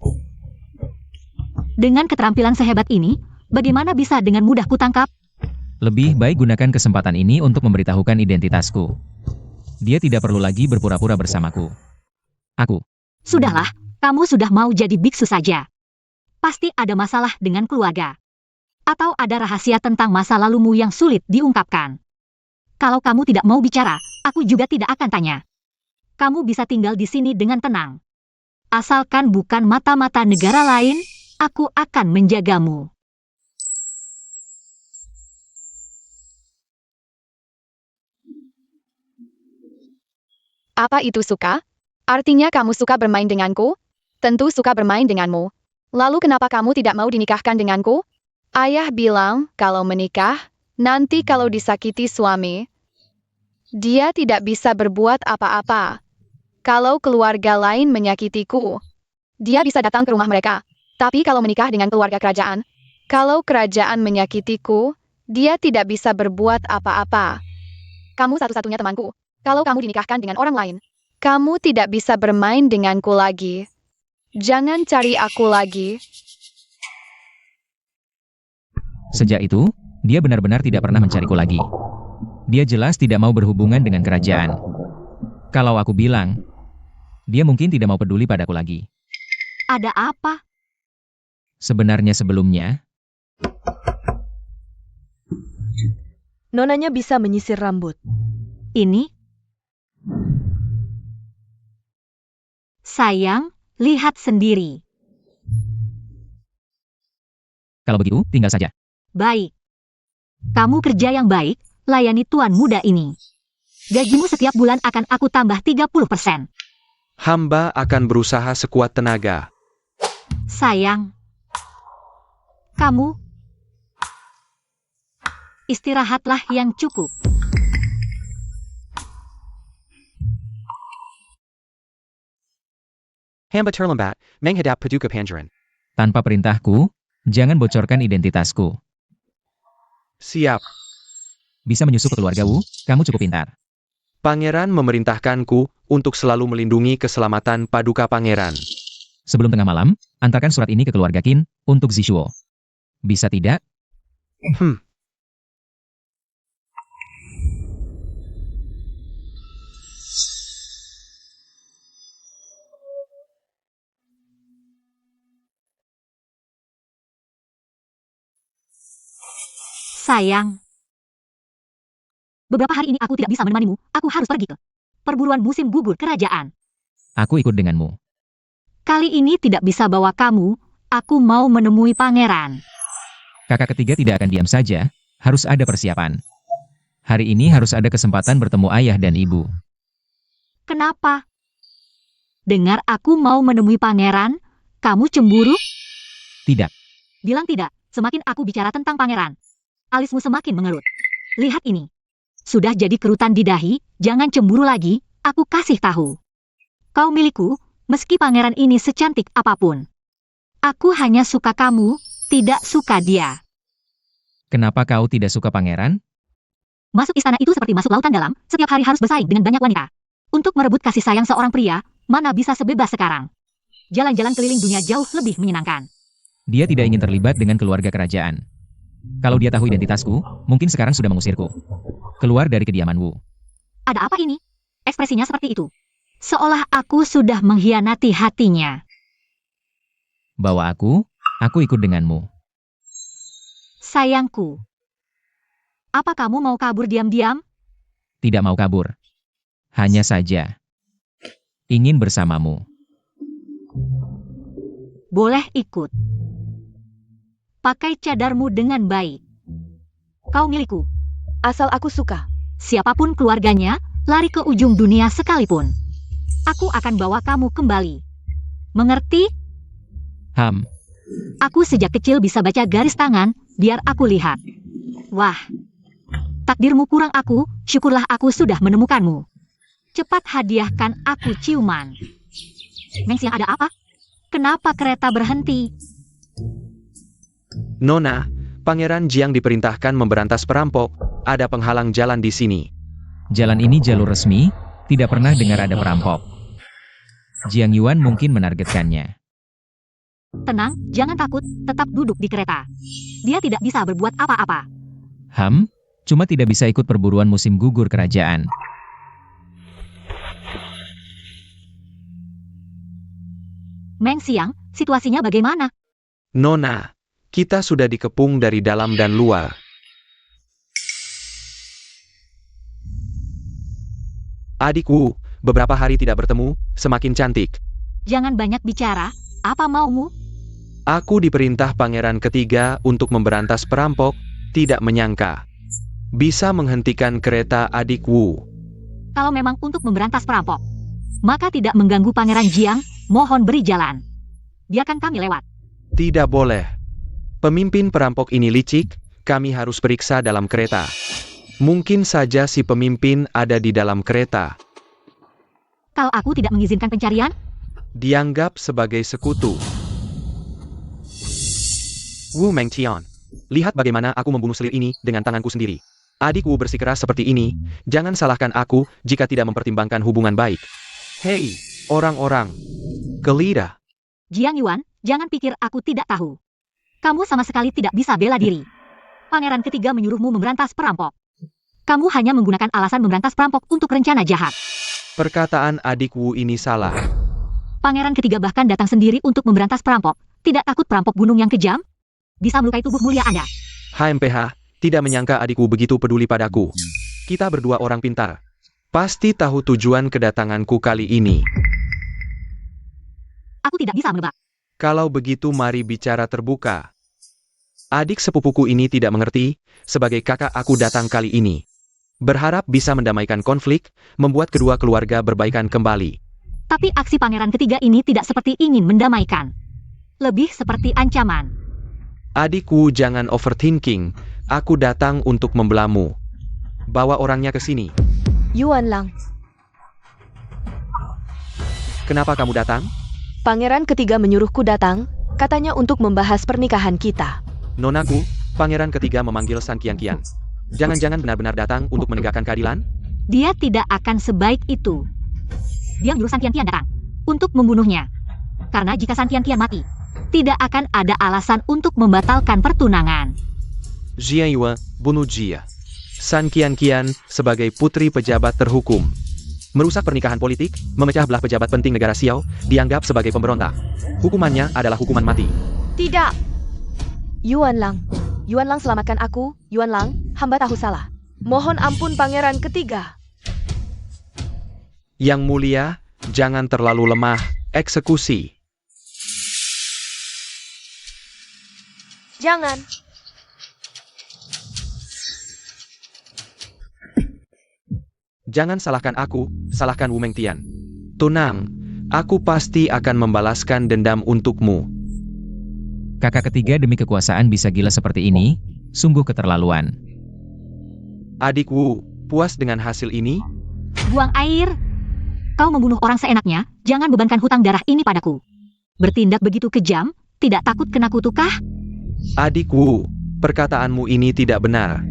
dengan keterampilan sehebat ini, bagaimana bisa dengan mudah kutangkap? Lebih baik gunakan kesempatan ini untuk memberitahukan identitasku. Dia tidak perlu lagi berpura-pura bersamaku. Aku. Sudahlah, kamu sudah mau jadi biksu saja. Pasti ada masalah dengan keluarga. Atau ada rahasia tentang masa lalumu yang sulit diungkapkan. Kalau kamu tidak mau bicara, aku juga tidak akan tanya. Kamu bisa tinggal di sini dengan tenang. Asalkan bukan mata-mata negara lain, aku akan menjagamu. Apa itu suka? Artinya kamu suka bermain denganku? Tentu suka bermain denganmu. Lalu kenapa kamu tidak mau dinikahkan denganku? Ayah bilang kalau menikah, nanti kalau disakiti suami, dia tidak bisa berbuat apa-apa. Kalau keluarga lain menyakitiku, dia bisa datang ke rumah mereka. Tapi kalau menikah dengan keluarga kerajaan, kalau kerajaan menyakitiku, dia tidak bisa berbuat apa-apa. Kamu satu-satunya temanku. Kalau kamu dinikahkan dengan orang lain, kamu tidak bisa bermain denganku lagi. Jangan cari aku lagi. Sejak itu, dia benar-benar tidak pernah mencariku lagi. Dia jelas tidak mau berhubungan dengan kerajaan. Kalau aku bilang, dia mungkin tidak mau peduli padaku lagi. Ada apa? Sebenarnya sebelumnya, Nonanya bisa menyisir rambut. Ini? Sayang, lihat sendiri. kalau begitu, tinggal saja. Baik. Kamu kerja yang baik, layani tuan muda ini. Gajimu setiap bulan akan aku tambah 30%. Hamba akan berusaha sekuat tenaga. Sayang. Kamu istirahatlah yang cukup. Hamba terlambat, menghadap paduka pangeran. Tanpa perintahku, jangan bocorkan identitasku. Siap. Bisa menyusup ke keluarga Wu, kamu cukup pintar. Pangeran memerintahkanku untuk selalu melindungi keselamatan paduka pangeran. Sebelum tengah malam, antarkan surat ini ke keluarga Qin, untuk Zishuo. Bisa tidak? Sayang. Beberapa hari ini aku tidak bisa menemanimu, aku harus pergi ke perburuan musim gugur kerajaan. Aku ikut denganmu. Kali ini tidak bisa bawa kamu, aku mau menemui pangeran. Kakak ketiga tidak akan diam saja, harus ada persiapan. Hari ini harus ada kesempatan bertemu ayah dan ibu. Kenapa? Dengar aku mau menemui pangeran, kamu cemburu? Tidak. Bilang tidak, semakin aku bicara tentang pangeran. Alismu semakin mengerut. Lihat ini. Sudah jadi kerutan di dahi, jangan cemburu lagi, aku kasih tahu. Kau milikku, meski pangeran ini secantik apapun. Aku hanya suka kamu, tidak suka dia. Kenapa kau tidak suka pangeran? Masuk istana itu seperti masuk lautan dalam, setiap hari harus bersaing dengan banyak wanita. Untuk merebut kasih sayang seorang pria, mana bisa sebebas sekarang. Jalan-jalan keliling dunia jauh lebih menyenangkan. Dia tidak ingin terlibat dengan keluarga kerajaan. Kalau dia tahu identitasku, mungkin sekarang sudah mengusirku. Keluar dari kediaman Wu. Ada apa ini? Ekspresinya seperti itu. Seolah aku sudah mengkhianati hatinya. Bawa aku ikut denganmu. Sayangku. Apa kamu mau kabur diam-diam? Tidak mau kabur. Hanya saja ingin bersamamu. Boleh ikut. Pakai cadarmu dengan baik. Kau milikku. Asal aku suka. Siapapun keluarganya, lari ke ujung dunia sekalipun. Aku akan bawa kamu kembali. Mengerti? Aku sejak kecil bisa baca garis tangan, biar aku lihat. Wah. Takdirmu kurang aku, syukurlah aku sudah menemukanmu. Cepat hadiahkan aku ciuman. Mengsiang ada apa? Kenapa kereta berhenti? Nona, Pangeran Jiang diperintahkan memberantas perampok, ada penghalang jalan di sini. Jalan ini jalur resmi, tidak pernah dengar ada perampok. Jiang Yuan mungkin menargetkannya. Tenang, jangan takut, tetap duduk di kereta. Dia tidak bisa berbuat apa-apa. Cuma tidak bisa ikut perburuan musim gugur kerajaan. Meng Xiang, situasinya bagaimana? Nona, kita sudah dikepung dari dalam dan luar. Adikku, beberapa hari tidak bertemu, semakin cantik. Jangan banyak bicara, apa maumu? Aku diperintah pangeran ketiga untuk memberantas perampok, tidak menyangka bisa menghentikan kereta adik Wu. Kalau memang untuk memberantas perampok, maka tidak mengganggu Pangeran Jiang, mohon beri jalan. Biarkan kami lewat. Tidak boleh. Pemimpin perampok ini licik, kami harus periksa dalam kereta. Mungkin saja si pemimpin ada di dalam kereta. Kalau aku tidak mengizinkan pencarian, Dianggap sebagai sekutu. Wu Mengtian, lihat bagaimana aku membunuh selir ini dengan tanganku sendiri. Adik Wu bersikeras seperti ini, jangan salahkan aku jika tidak mempertimbangkan hubungan baik. Hei, orang-orang. Gelida. Jiang Yuan, jangan pikir aku tidak tahu. Kamu sama sekali tidak bisa bela diri. Pangeran ketiga menyuruhmu memberantas perampok. Kamu hanya menggunakan alasan memberantas perampok untuk rencana jahat. Perkataan adik Wu ini salah. Pangeran ketiga bahkan datang sendiri untuk memberantas perampok. Tidak takut perampok gunung yang kejam? Bisa melukai tubuh mulia Anda. HMPH, tidak menyangka adikku begitu peduli padaku. Kita berdua orang pintar. Pasti tahu tujuan kedatanganku kali ini. Aku tidak bisa menebak. Kalau begitu mari bicara terbuka. Adik sepupuku ini tidak mengerti, sebagai kakak aku datang kali ini. Berharap bisa mendamaikan konflik, membuat kedua keluarga berbaikan kembali. Tapi aksi pangeran ketiga ini tidak seperti ingin mendamaikan. Lebih seperti ancaman. Adikku jangan overthinking, aku datang untuk membelamu. Bawa orangnya ke sini. Yuan Lang, Kenapa kamu datang? pangeran ketiga menyuruhku datang, katanya untuk membahas pernikahan kita. Nonaku, pangeran ketiga memanggil San Qianqian. Jangan-jangan benar-benar datang untuk menegakkan keadilan? Dia tidak akan sebaik itu. Dia menyuruh San Qianqian datang untuk membunuhnya. Karena jika San Qianqian mati, tidak akan ada alasan untuk membatalkan pertunangan. Jia Yue, bunuh Jia. San Qianqian sebagai putri pejabat terhukum. Merusak pernikahan politik, memecah belah pejabat penting negara Xiao, dianggap sebagai pemberontak. Hukumannya adalah hukuman mati. Tidak! Yuan Lang, selamatkan aku. Yuan Lang, hamba tahu salah. Mohon ampun pangeran ketiga. Yang mulia, jangan terlalu lemah, eksekusi. Jangan. Jangan salahkan aku, salahkan Wu Mengtian. Tenang, aku pasti akan membalaskan dendam untukmu. Kakak ketiga demi kekuasaan bisa gila seperti ini, sungguh keterlaluan. Adik Wu, puas dengan hasil ini? Buang air. Kau membunuh orang seenaknya, jangan bebankan hutang darah ini padaku. Bertindak begitu kejam, tidak takut kena kutukah? Adik Wu, perkataanmu ini tidak benar.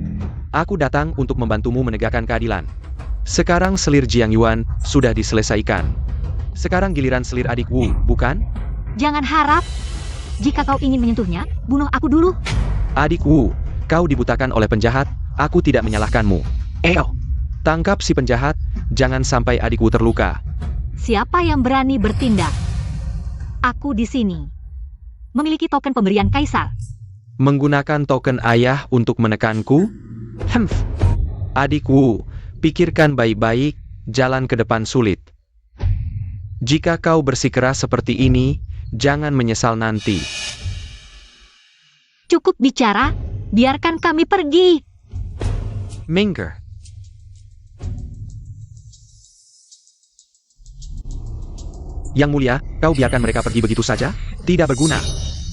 Aku datang untuk membantumu menegakkan keadilan. Sekarang selir Jiang Yuan sudah diselesaikan. Sekarang giliran selir adik Wu, bukan? Jangan harap. Jika kau ingin menyentuhnya, bunuh aku dulu. Adik Wu, kau dibutakan oleh penjahat, aku tidak menyalahkanmu. Tangkap si penjahat, jangan sampai adik Wu terluka. Siapa yang berani bertindak? Aku di sini. Memiliki token pemberian kaisar. Menggunakan token ayah untuk menekanku? Adik Wu, pikirkan baik-baik, jalan ke depan sulit. Jika kau bersikeras seperti ini, jangan menyesal nanti. Cukup bicara, biarkan kami pergi. Mingger. Yang mulia, kau biarkan mereka pergi begitu saja? Tidak berguna.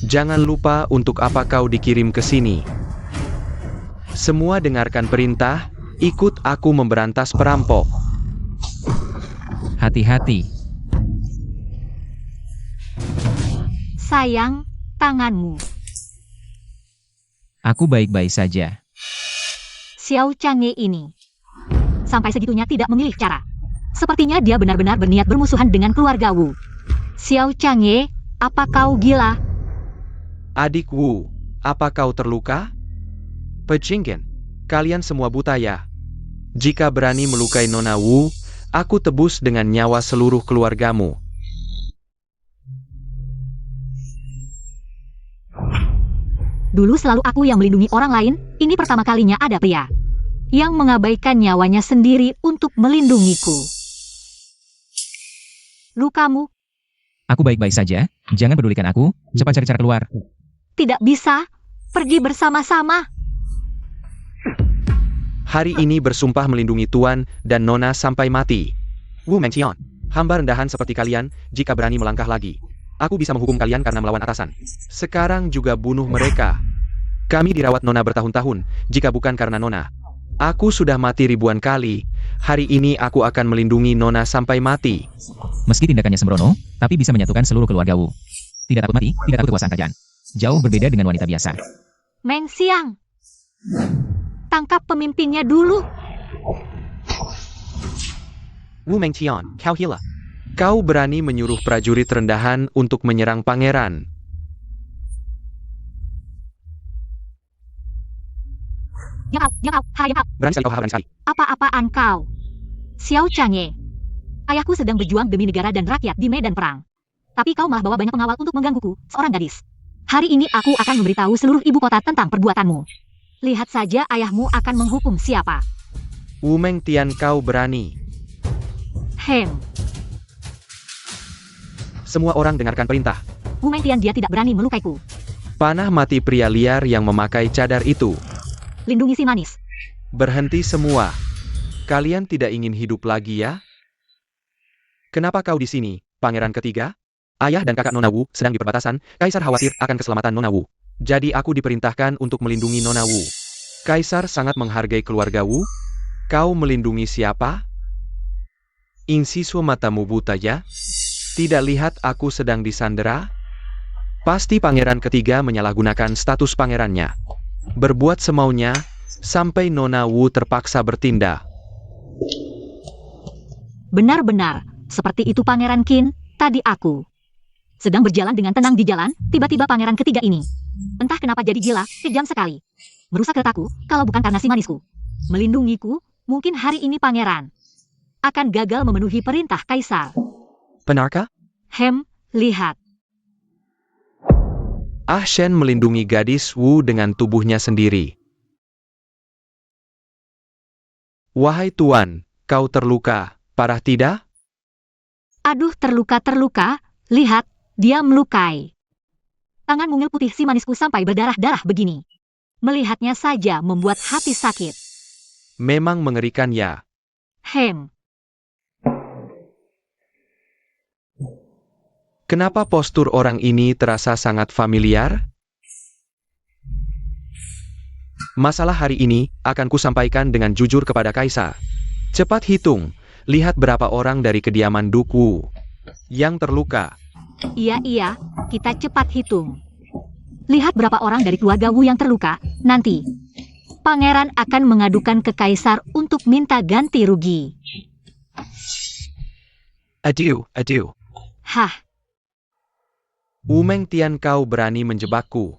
Jangan lupa untuk apa kau dikirim ke sini. Semua dengarkan perintah, ikut aku memberantas perampok. Hati-hati. Sayang, tanganmu. Aku baik-baik saja. Xiao Chang'e ini. Sampai segitunya tidak memilih cara. Sepertinya dia benar-benar berniat bermusuhan dengan keluarga Wu. Xiao Chang'e, apa kau gila? Adik Wu, apa kau terluka? Pejinggen, Kalian semua buta ya? Jika berani melukai Nona Wu, aku tebus dengan nyawa seluruh keluargamu. Dulu selalu aku yang melindungi orang lain, ini pertama kalinya ada pria yang mengabaikan nyawanya sendiri untuk melindungiku. Lukamu Aku baik-baik saja, jangan pedulikan aku, cepat cari cara keluar. tidak bisa pergi bersama-sama. Hari ini bersumpah melindungi Tuan dan Nona sampai mati. Wu Mengqian, hamba rendahan seperti kalian, jika berani melangkah lagi, aku bisa menghukum kalian karena melawan atasan. Sekarang juga bunuh mereka. Kami dirawat Nona bertahun-tahun, jika bukan karena Nona. Aku sudah mati ribuan kali. Hari ini aku akan melindungi Nona sampai mati. Meski tindakannya sembrono, tapi bisa menyatukan seluruh keluarga Wu. Tidak takut mati, tidak takut kekuasaan kerajaan. Jauh berbeda dengan wanita biasa. Meng Xiang, tangkap pemimpinnya dulu. Wu Mengqian, kau gila. Kau berani menyuruh prajurit rendahan untuk menyerang pangeran. Berani sekali kau, berani sekali. Apa-apaan kau? Xiao Changye, ayahku sedang berjuang demi negara dan rakyat di medan perang. Tapi kau malah bawa banyak pengawal untuk menggangguku, seorang gadis. Hari ini aku akan memberitahu seluruh ibu kota tentang perbuatanmu. Lihat saja ayahmu akan menghukum siapa. Wu Mengqian, kau berani. Hem, Semua orang dengarkan perintah. Wu Mengqian, dia tidak berani melukaiku. Panah mati pria liar yang memakai cadar itu. Lindungi si manis. Berhenti semua. Kalian tidak ingin hidup lagi ya? Kenapa kau di sini, pangeran ketiga? Ayah dan kakak Nona Wu sedang di perbatasan, Kaisar khawatir akan keselamatan Nona Wu. Jadi aku diperintahkan untuk melindungi Nona Wu. Kaisar sangat menghargai keluarga Wu. Kau melindungi siapa? Insiswa matamu buta ya? Tidak lihat aku sedang disandera? Pasti pangeran ketiga menyalahgunakan status pangerannya. Berbuat semaunya, sampai Nona Wu terpaksa bertindak. Benar-benar, seperti itu Pangeran Qin, tadi aku sedang berjalan dengan tenang di jalan, tiba-tiba pangeran ketiga ini, entah kenapa jadi gila, kejam sekali. Merusak keretaku, kalau bukan karena si manisku melindungiku, mungkin hari ini pangeran akan gagal memenuhi perintah kaisar. Benarkah? Hem, lihat. Ah Shen melindungi gadis Wu dengan tubuhnya sendiri. Wahai Tuan, kau terluka, parah tidak? Aduh, terluka, lihat, dia melukai. Tangan mungil putih si manisku sampai berdarah-darah begini. Melihatnya saja membuat hati sakit. Memang mengerikan ya. Hem, Kenapa postur orang ini terasa sangat familiar? Masalah hari ini akan kusampaikan dengan jujur kepada Kaisar. Cepat hitung, lihat berapa orang dari kediaman Duku yang terluka. iya, kita cepat hitung. Lihat berapa orang dari keluarga Wu yang terluka, nanti pangeran akan mengadukan ke kaisar untuk minta ganti rugi. Aduh. Hah, Wu Mengqian, kau berani menjebakku.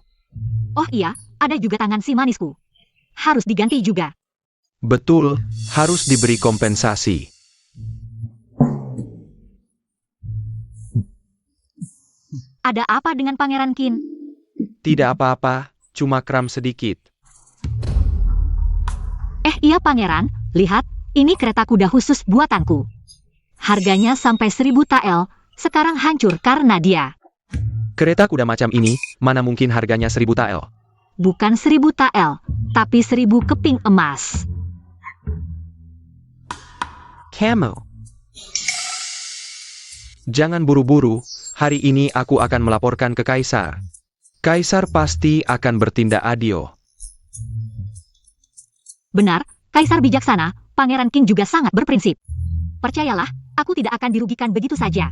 oh iya, ada juga tangan si manisku. Harus diganti juga. Betul, harus diberi kompensasi. Ada apa dengan Pangeran Qin? Tidak apa-apa, cuma kram sedikit. Iya pangeran, lihat, ini kereta kuda khusus buatanku. Harganya sampai 1000 tael, sekarang hancur karena dia. Kereta kuda macam ini, mana mungkin harganya 1000 tael? Bukan 1000 tael, tapi 1000 keping emas. Camel. Jangan buru-buru, hari ini aku akan melaporkan ke Kaisar. Kaisar pasti akan bertindak adil. Benar, Kaisar bijaksana, Pangeran Qin juga sangat berprinsip. Percayalah, aku tidak akan dirugikan begitu saja.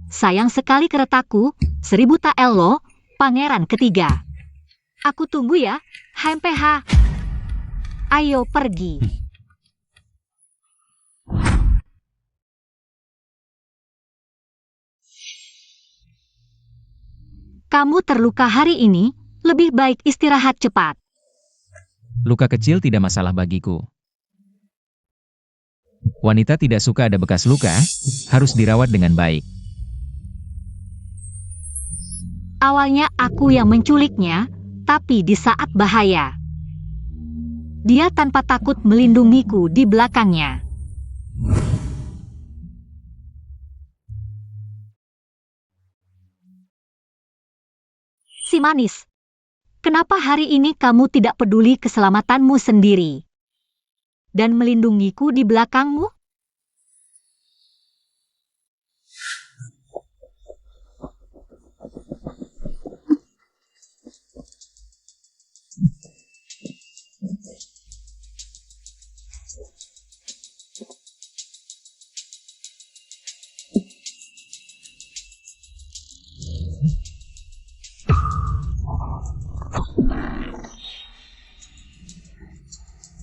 Sayang sekali keretaku, 1000 tael loh, Pangeran ketiga. Aku tunggu ya, HMPH. Ayo pergi. Kamu terluka hari ini, lebih baik istirahat cepat. Luka kecil tidak masalah bagiku. Wanita tidak suka ada bekas luka, harus dirawat dengan baik. Awalnya aku yang menculiknya, tapi di saat bahaya, dia tanpa takut melindungiku di belakangnya. Si manis, kenapa hari ini kamu tidak peduli keselamatanmu sendiri dan melindungiku di belakangmu?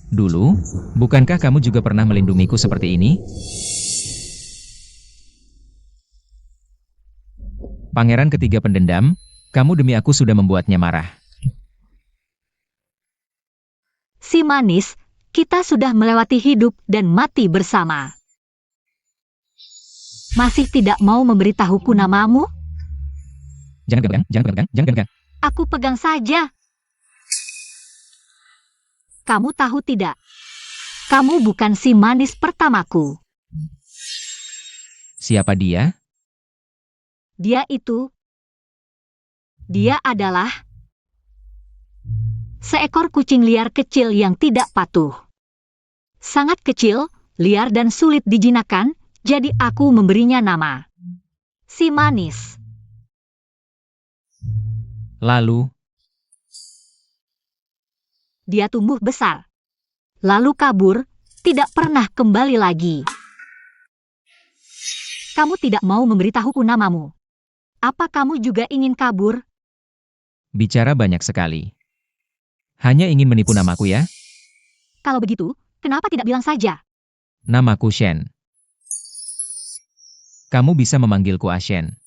Dulu, bukankah kamu juga pernah melindungiku seperti ini? Pangeran ketiga pendendam, kamu demi aku sudah membuatnya marah. Si manis, kita sudah melewati hidup dan mati bersama. Masih tidak mau memberitahuku namamu? Jangan pegang, jangan pegang, jangan pegang. Aku pegang saja. Kamu tahu tidak? Kamu bukan si manis pertamaku. Siapa dia? Dia adalah seekor kucing liar kecil yang tidak patuh. Sangat kecil, liar dan sulit dijinakkan, jadi aku memberinya nama si manis. Lalu, Dia tumbuh besar, lalu kabur, tidak pernah kembali lagi. Kamu tidak mau memberitahuku namamu. Apa kamu juga ingin kabur? bicara banyak sekali. Hanya ingin menipu namaku ya? Kalau begitu, kenapa tidak bilang saja? Namaku Shen. Kamu bisa memanggilku Ashen.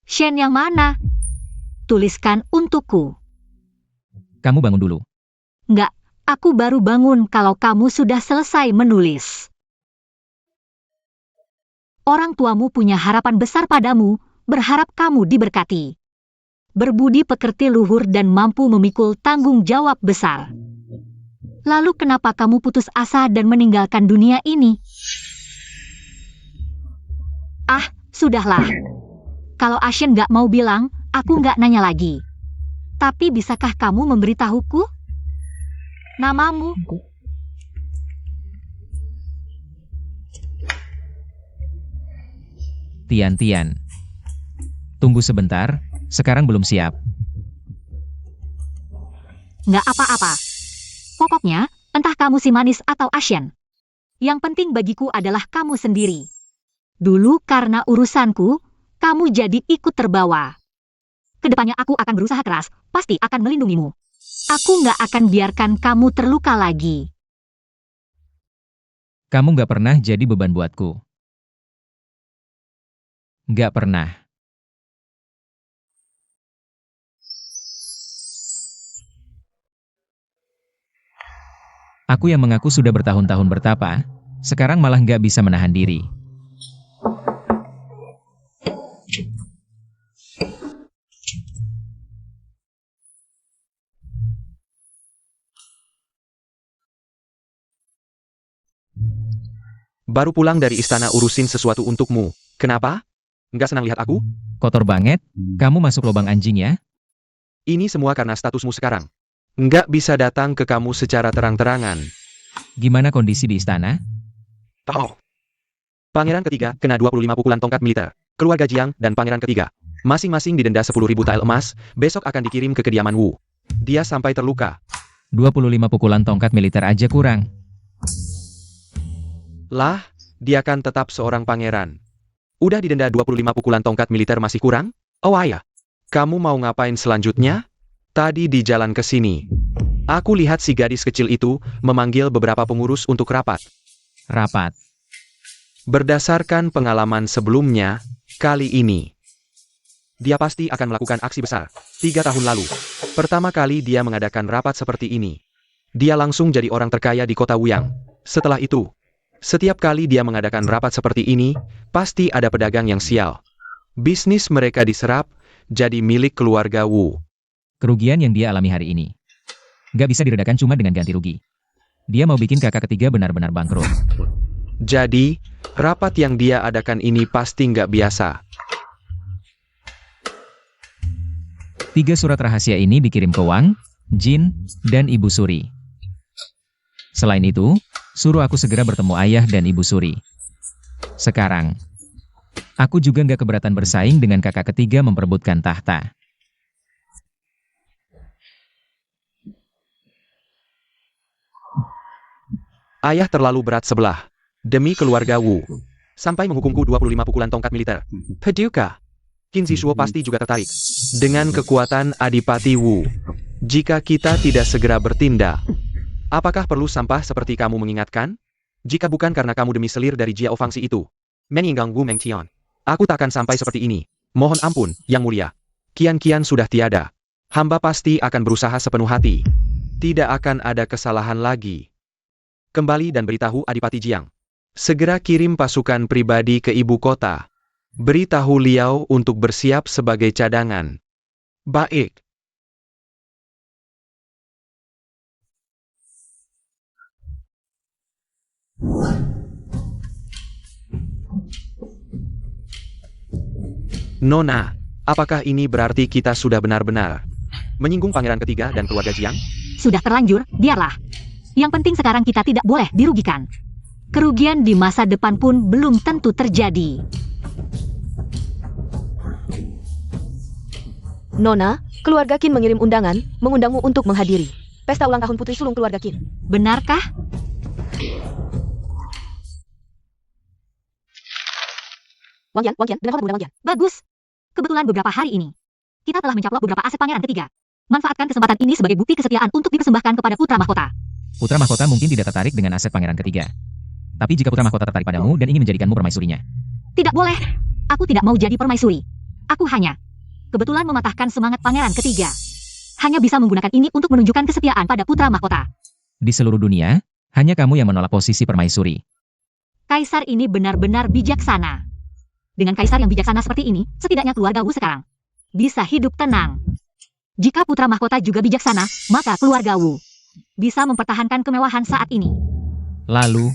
Shen yang mana? Tuliskan untukku. Kamu bangun dulu. Enggak, aku baru bangun kalau kamu sudah selesai menulis. Orang tuamu punya harapan besar padamu, berharap kamu diberkati. Berbudi pekerti luhur dan mampu memikul tanggung jawab besar. Lalu kenapa kamu putus asa dan meninggalkan dunia ini? Ah, sudahlah. Kalau Ashen nggak mau bilang, aku nggak nanya lagi. Tapi bisakah kamu memberitahuku namamu? Tian. Tunggu sebentar, sekarang belum siap. Nggak apa-apa. Pokoknya, entah kamu si manis atau Ashen. Yang penting bagiku adalah kamu sendiri. Dulu karena urusanku, kamu jadi ikut terbawa. Kedepannya aku akan berusaha keras, pasti akan melindungimu. Aku nggak akan biarkan kamu terluka lagi. Kamu nggak pernah jadi beban buatku. Nggak pernah. Aku yang mengaku sudah bertahun-tahun bertapa, sekarang malah nggak bisa menahan diri. Baru pulang dari istana urusin sesuatu untukmu. Kenapa? Nggak senang lihat aku? Kotor banget, kamu masuk lubang anjing ya? Ini semua karena statusmu sekarang. Nggak bisa datang ke kamu secara terang-terangan. Gimana kondisi di istana? Tahu. Pangeran ketiga kena 25 pukulan tongkat militer. Keluarga Jiang dan pangeran ketiga masing-masing didenda 10.000 tael emas, besok akan dikirim ke kediaman Wu. Dia sampai terluka. 25 pukulan tongkat militer aja kurang. Lah, dia kan tetap seorang pangeran. Udah didenda 25 pukulan tongkat militer masih kurang? Oh ayah, kamu mau ngapain selanjutnya? Tadi di jalan ke sini, aku lihat si gadis kecil itu memanggil beberapa pengurus untuk rapat. Rapat. Berdasarkan pengalaman sebelumnya, kali ini dia pasti akan melakukan aksi besar. 3 tahun lalu, pertama kali dia mengadakan rapat seperti ini. Dia langsung jadi orang terkaya di kota Wuyang. Setelah itu, setiap kali dia mengadakan rapat seperti ini, pasti ada pedagang yang sial. Bisnis mereka diserap, jadi milik keluarga Wu. Kerugian yang dia alami hari ini nggak bisa diredakan cuma dengan ganti rugi. Dia mau bikin kakak ketiga benar-benar bangkrut. Jadi, rapat yang dia adakan ini pasti nggak biasa. 3 surat rahasia ini dikirim ke Wang, Jin, dan Ibu Suri. Selain itu, suruh aku segera bertemu ayah dan Ibu Suri. Sekarang, aku juga nggak keberatan bersaing dengan kakak ketiga memperebutkan tahta. Ayah terlalu berat sebelah. Demi keluarga Wu. Sampai menghukumku 25 pukulan tongkat militer. Peduka. Qin Zishuo pasti juga tertarik. Dengan kekuatan Adipati Wu. Jika kita tidak segera bertindak. Apakah perlu sampah seperti kamu mengingatkan? Jika bukan karena kamu demi selir dari Jiao Fangxi itu. Meninggang Wu Mengtian. Aku takkan sampai seperti ini. Mohon ampun, Yang Mulia. Kian-kian sudah tiada. Hamba pasti akan berusaha sepenuh hati. Tidak akan ada kesalahan lagi. Kembali dan beritahu Adipati Jiang. Segera kirim pasukan pribadi ke ibu kota. Beritahu Liao untuk bersiap sebagai cadangan. Baik. Nona, apakah ini berarti kita sudah benar-benar menyinggung pangeran ketiga dan keluarga Jiang? Sudah terlanjur, biarlah. Yang penting sekarang kita tidak boleh dirugikan. Kerugian di masa depan pun belum tentu terjadi. Nona, keluarga Qin mengirim undangan, mengundangmu untuk menghadiri pesta ulang tahun putri sulung keluarga Qin. Benarkah? Wang Yan, dengan hormat Bunda Wang Yan. Bagus. Kebetulan beberapa hari ini, kita telah mencaplok beberapa aset pangeran ketiga. Manfaatkan kesempatan ini sebagai bukti kesetiaan untuk dipersembahkan kepada putra mahkota. Putra mahkota mungkin tidak tertarik dengan aset pangeran ketiga. Tapi jika putra mahkota tertarik padamu dan ingin menjadikanmu permaisurinya. Tidak boleh. Aku tidak mau jadi permaisuri. Aku hanya kebetulan mematahkan semangat pangeran ketiga. Hanya bisa menggunakan ini untuk menunjukkan kesetiaan pada putra mahkota. Di seluruh dunia, hanya kamu yang menolak posisi permaisuri. Kaisar ini benar-benar bijaksana. Dengan kaisar yang bijaksana seperti ini, setidaknya keluarga Wu sekarang bisa hidup tenang. Jika putra mahkota juga bijaksana, maka keluarga Wu bisa mempertahankan kemewahan saat ini. Lalu,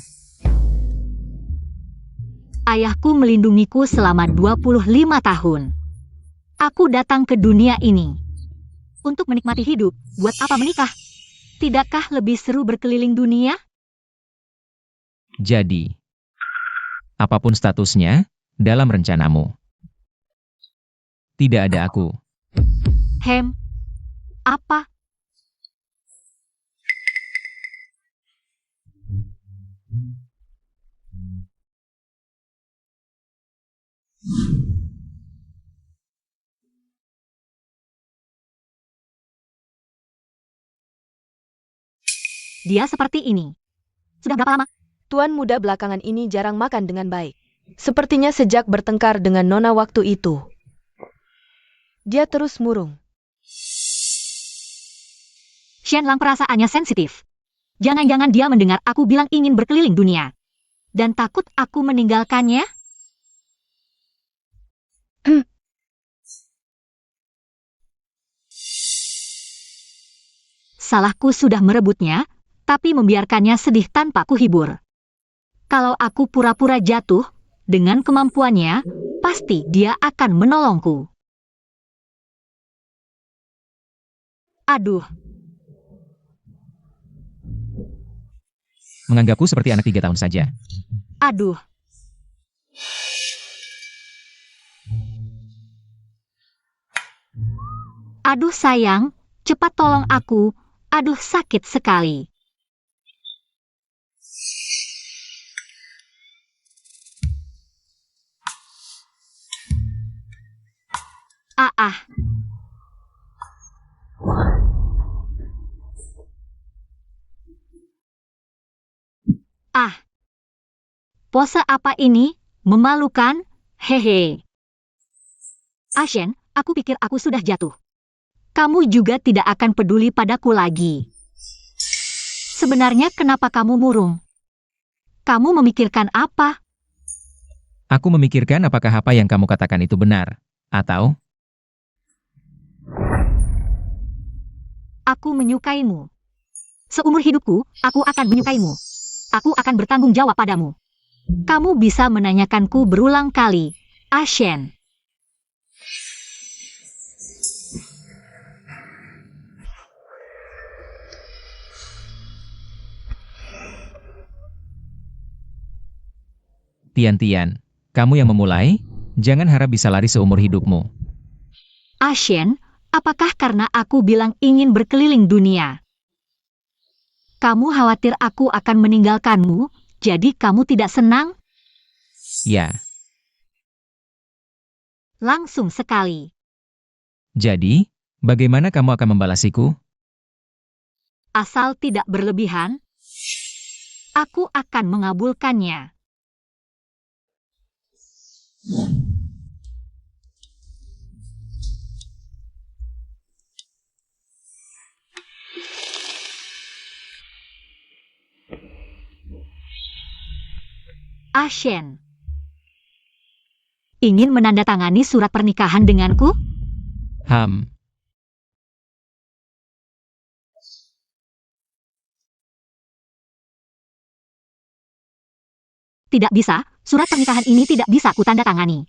Ayahku melindungiku selama 25 tahun. Aku datang ke dunia ini untuk menikmati hidup. Buat apa menikah? Tidakkah lebih seru berkeliling dunia? jadi, apapun statusnya, dalam rencanamu, tidak ada aku. Apa? Dia seperti ini. Sudah berapa lama? Tuan muda belakangan ini jarang makan dengan baik. Sepertinya sejak bertengkar dengan Nona waktu itu. Dia terus murung. Shenlang perasaannya sensitif. Jangan-jangan dia mendengar aku bilang ingin berkeliling dunia. Dan takut aku meninggalkannya? Salahku sudah merebutnya, tapi membiarkannya sedih tanpa kuhibur. Kalau aku pura-pura jatuh, dengan kemampuannya, pasti dia akan menolongku. Aduh. Menganggapku seperti anak 3 tahun saja. Aduh. Aduh sayang, cepat tolong aku. Aduh sakit sekali. Pose apa ini? Memalukan? Hehe. Ashen, aku pikir aku sudah jatuh. Kamu juga tidak akan peduli padaku lagi. Sebenarnya kenapa kamu murung? Kamu memikirkan apa? Aku memikirkan apakah apa yang kamu katakan itu benar, atau Aku menyukaimu. Seumur hidupku, aku akan menyukaimu. Aku akan bertanggung jawab padamu. Kamu bisa menanyakanku berulang kali, Ashen. Tian-Tian, kamu yang memulai? Jangan harap bisa lari seumur hidupmu. Ashen, apakah karena aku bilang ingin berkeliling dunia? Kamu khawatir aku akan meninggalkanmu, jadi kamu tidak senang? Ya, Langsung sekali. jadi, bagaimana kamu akan membalasiku? Asal tidak berlebihan, aku akan mengabulkannya. Ashen. Ingin menandatangani surat pernikahan denganku? Tidak bisa, surat pernikahan ini tidak bisa kutandatangani.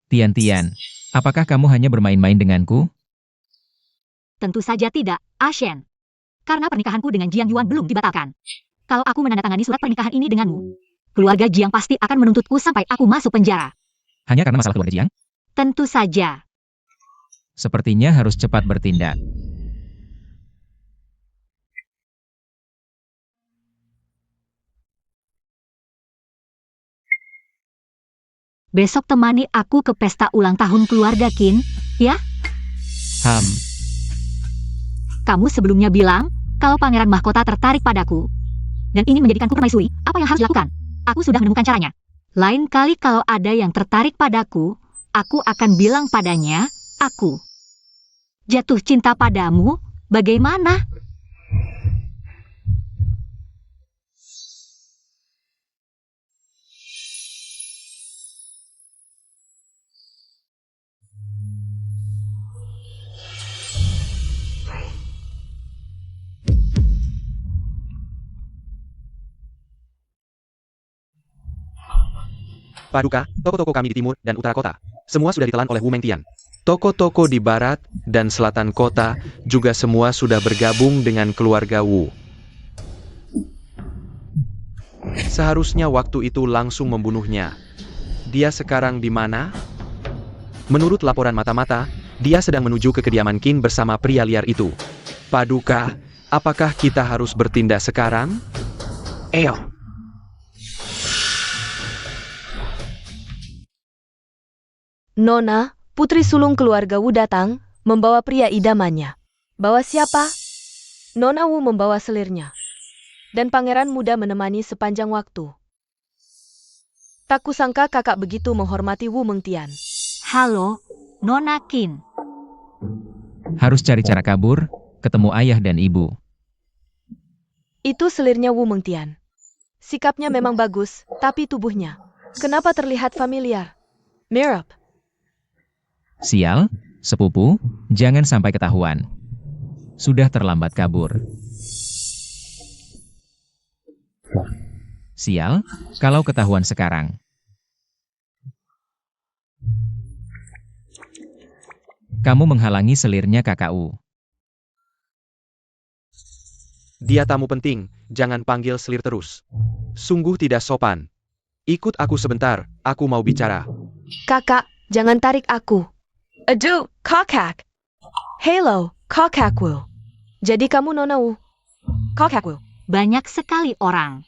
Tian-Tian, apakah kamu hanya bermain-main denganku? Tentu saja tidak, Ashen. Karena pernikahanku dengan Jiang Yuan belum dibatalkan. Kalau aku menandatangani surat pernikahan ini denganmu, keluarga Jiang pasti akan menuntutku sampai aku masuk penjara. Hanya karena masalah keluarga Jiang? Tentu saja. Sepertinya harus cepat bertindak. Besok temani aku ke pesta ulang tahun keluarga Qin, ya? Kamu sebelumnya bilang, kalau pangeran mahkota tertarik padaku. Dan ini menjadikanku permaisuri, apa yang harus dilakukan? Aku sudah menemukan caranya. Lain kali kalau ada yang tertarik padaku, aku akan bilang padanya, aku jatuh cinta padamu, bagaimana? Paduka, toko-toko kami di timur dan utara kota, semua sudah ditelan oleh Wu Mengtian. Toko-toko di barat dan selatan kota juga semua sudah bergabung dengan keluarga Wu. Seharusnya waktu itu langsung membunuhnya. Dia sekarang di mana? Menurut laporan mata-mata, dia sedang menuju ke kediaman Qin bersama pria liar itu. Paduka, apakah kita harus bertindak sekarang? Eyo. Nona, putri sulung keluarga Wu datang, membawa pria idamannya. Bawa siapa? Nona Wu membawa selirnya. Dan pangeran muda menemani sepanjang waktu. Tak kusangka kakak begitu menghormati Wu Mengtian. Halo, Nona Qin. Harus cari cara kabur, ketemu ayah dan ibu. Itu selirnya Wu Mengtian. Sikapnya memang bagus, tapi tubuhnya. Kenapa terlihat familiar? Mirip. Sial, sepupu, jangan sampai ketahuan. Sudah terlambat kabur. Sial, kalau ketahuan sekarang. Kamu menghalangi selirnya kakakku. Dia tamu penting, jangan panggil selir terus. Sungguh tidak sopan. Ikut aku sebentar, aku mau bicara. Kakak, jangan tarik aku. Aduh, kakak. Hello, kakakku. Jadi kamu Nona Wu? Kakakku. Banyak sekali orang.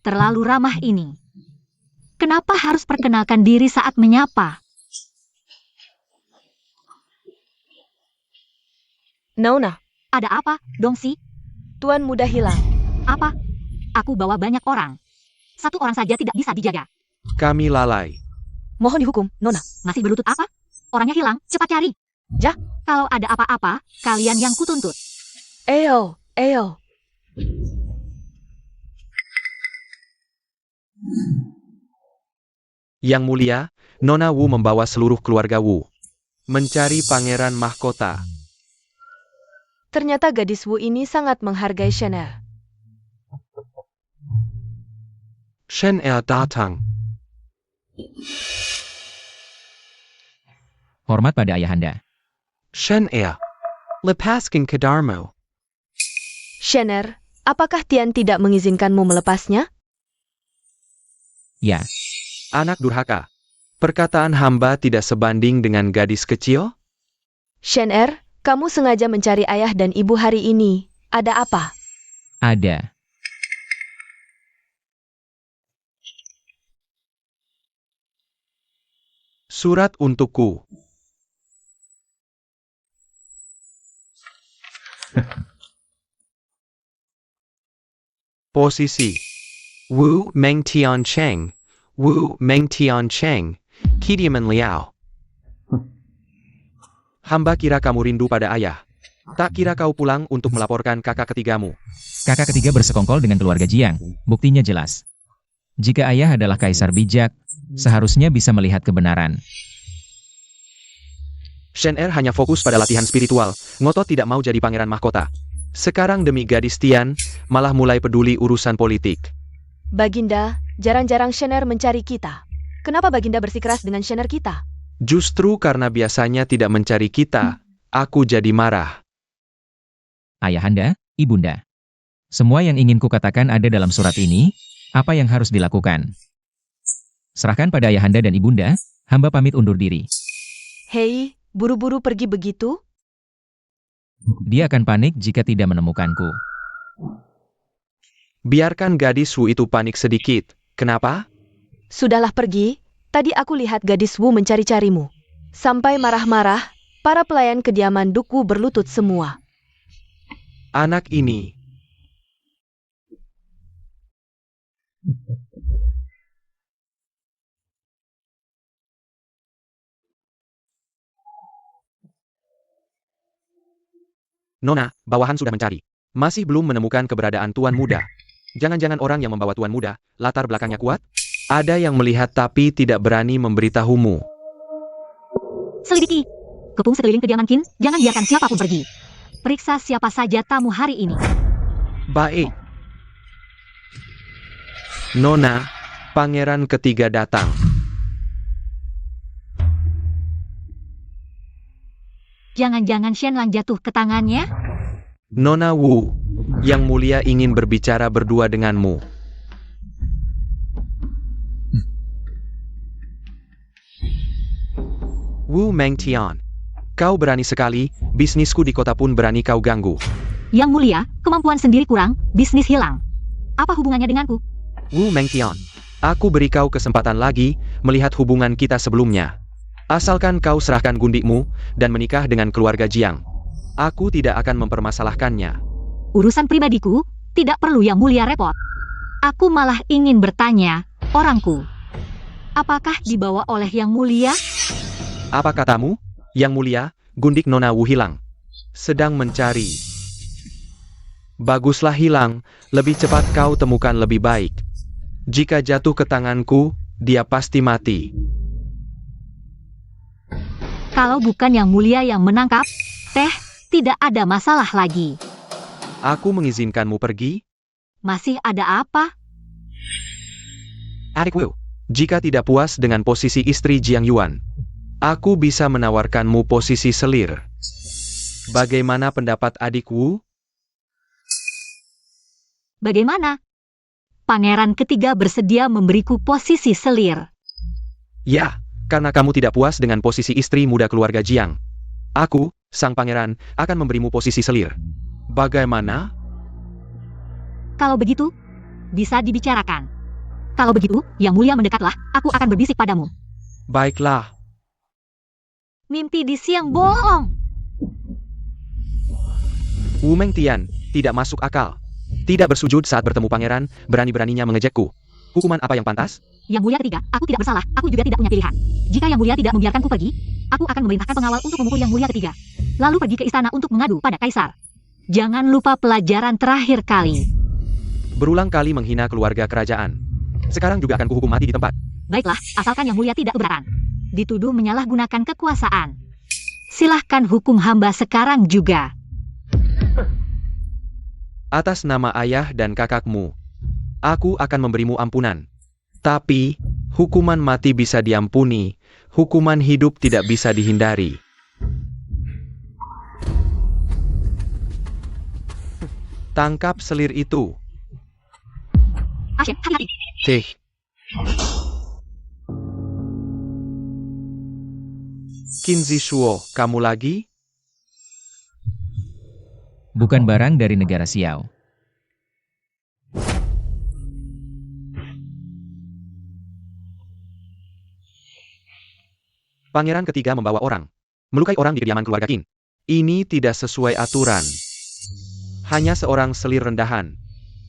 Terlalu ramah ini. Kenapa harus perkenalkan diri saat menyapa? Nona. Ada apa, Dongsi? Tuan muda hilang. Apa? Aku bawa banyak orang. Satu orang saja tidak bisa dijaga. Kami lalai. Mohon dihukum, Nona. Masih berlutut apa? Orangnya hilang, cepat cari. Ja. Kalau ada apa-apa, kalian yang kutuntut. Eyo. Yang mulia, Nona Wu membawa seluruh keluarga Wu mencari pangeran mahkota. Ternyata gadis Wu ini sangat menghargai Shen. Shen datang. Hormat pada ayahanda. Shen lepaskan Kadarmo. Shener, apakah Tian tidak mengizinkanmu melepasnya? Ya, Anak durhaka. Perkataan hamba tidak sebanding dengan gadis kecil? Shener, kamu sengaja mencari ayah dan ibu hari ini. Ada apa? ada. Surat untukku. Posisi. Wu Meng Tian Cheng. Wu Meng Tian Cheng. Kidiaman Liao. Hamba kira kamu rindu pada ayah. Tak kira kau pulang untuk melaporkan kakak ketigamu. Kakak ketiga bersekongkol dengan keluarga Jiang. Buktinya jelas. Jika ayah adalah kaisar bijak, seharusnya bisa melihat kebenaran. Shen hanya fokus pada latihan spiritual, ngotot tidak mau jadi pangeran mahkota. Sekarang demi gadis Tian, malah mulai peduli urusan politik. Baginda, jarang-jarang Shener mencari kita. Kenapa Baginda bersikeras dengan Shener kita? Justru karena biasanya tidak mencari kita, aku jadi marah. Ayahanda, ibunda. Semua yang ingin kukatakan ada dalam surat ini. Apa yang harus dilakukan? Serahkan pada ayahanda dan ibunda. Hamba pamit undur diri. Hei, buru-buru pergi begitu? Dia akan panik jika tidak menemukanku. Biarkan gadis Wu itu panik sedikit. Kenapa? Sudahlah pergi. Tadi aku lihat gadis Wu mencari-carimu. Sampai marah-marah, para pelayan kediaman Duk Wu berlutut semua. Anak ini. Nona, bawahan sudah mencari. Masih belum menemukan keberadaan Tuan Muda. Jangan-jangan orang yang membawa Tuan Muda, latar belakangnya kuat? Ada yang melihat tapi tidak berani memberitahumu. Selidiki. Kepung sekeliling kediaman Qin, jangan biarkan siapapun pergi. Periksa siapa saja tamu hari ini. Baik. Nona, pangeran ketiga datang. Jangan-jangan Shenlang jatuh ke tangannya? Nona Wu, yang mulia ingin berbicara berdua denganmu. Wu Meng Tian. Kau berani sekali, bisnisku di kota pun berani kau ganggu. Yang mulia, kemampuan sendiri kurang, bisnis hilang. Apa hubungannya denganku? Wu Meng Tian. Aku beri kau kesempatan lagi, melihat hubungan kita sebelumnya. Asalkan kau serahkan gundikmu, dan menikah dengan keluarga Jiang. Aku tidak akan mempermasalahkannya. Urusan pribadiku, tidak perlu yang mulia repot. Aku malah ingin bertanya, orangku. Apakah dibawa oleh yang mulia? Apa katamu? Yang mulia, gundik Nona Wu hilang. Sedang mencari. Baguslah hilang, lebih cepat kau temukan lebih baik. Jika jatuh ke tanganku, dia pasti mati. Kalau bukan yang mulia yang menangkap, tidak ada masalah lagi. Aku mengizinkanmu pergi? Masih ada apa? Adik Wu, jika tidak puas dengan posisi istri Jiang Yuan, aku bisa menawarkanmu posisi selir. Bagaimana pendapat adik Wu? Bagaimana? Pangeran ketiga bersedia memberiku posisi selir. Ya, karena kamu tidak puas dengan posisi istri muda keluarga Jiang. Aku, sang pangeran, akan memberimu posisi selir. Bagaimana? Kalau begitu, bisa dibicarakan. Kalau begitu, yang mulia mendekatlah, aku akan berbisik padamu. Baiklah. Mimpi di siang bohong. Wu Mengtian, tidak masuk akal. Tidak bersujud saat bertemu pangeran, berani-beraninya mengejekku. Hukuman apa yang pantas? Yang Mulia ketiga, aku tidak bersalah, aku juga tidak punya pilihan. Jika Yang Mulia tidak membiarkanku pergi, aku akan memerintahkan pengawal untuk memukul Yang Mulia ketiga. Lalu pergi ke istana untuk mengadu pada Kaisar. Jangan lupa pelajaran terakhir kali. Berulang kali menghina keluarga kerajaan. Sekarang juga akan kuhukum mati di tempat. Baiklah, asalkan Yang Mulia tidak keberatan. Dituduh menyalahgunakan kekuasaan. Silahkan hukum hamba sekarang juga. Atas nama ayah dan kakakmu, aku akan memberimu ampunan. Tapi, hukuman mati bisa diampuni, hukuman hidup tidak bisa dihindari. Tangkap selir itu. Ashen, hati-hati. Teh. Qinzi Shuo, kamu lagi? Bukan barang dari negara Xiao. Pangeran ketiga membawa orang. Melukai orang di kediaman keluarga Qin. Ini tidak sesuai aturan. Hanya seorang selir rendahan.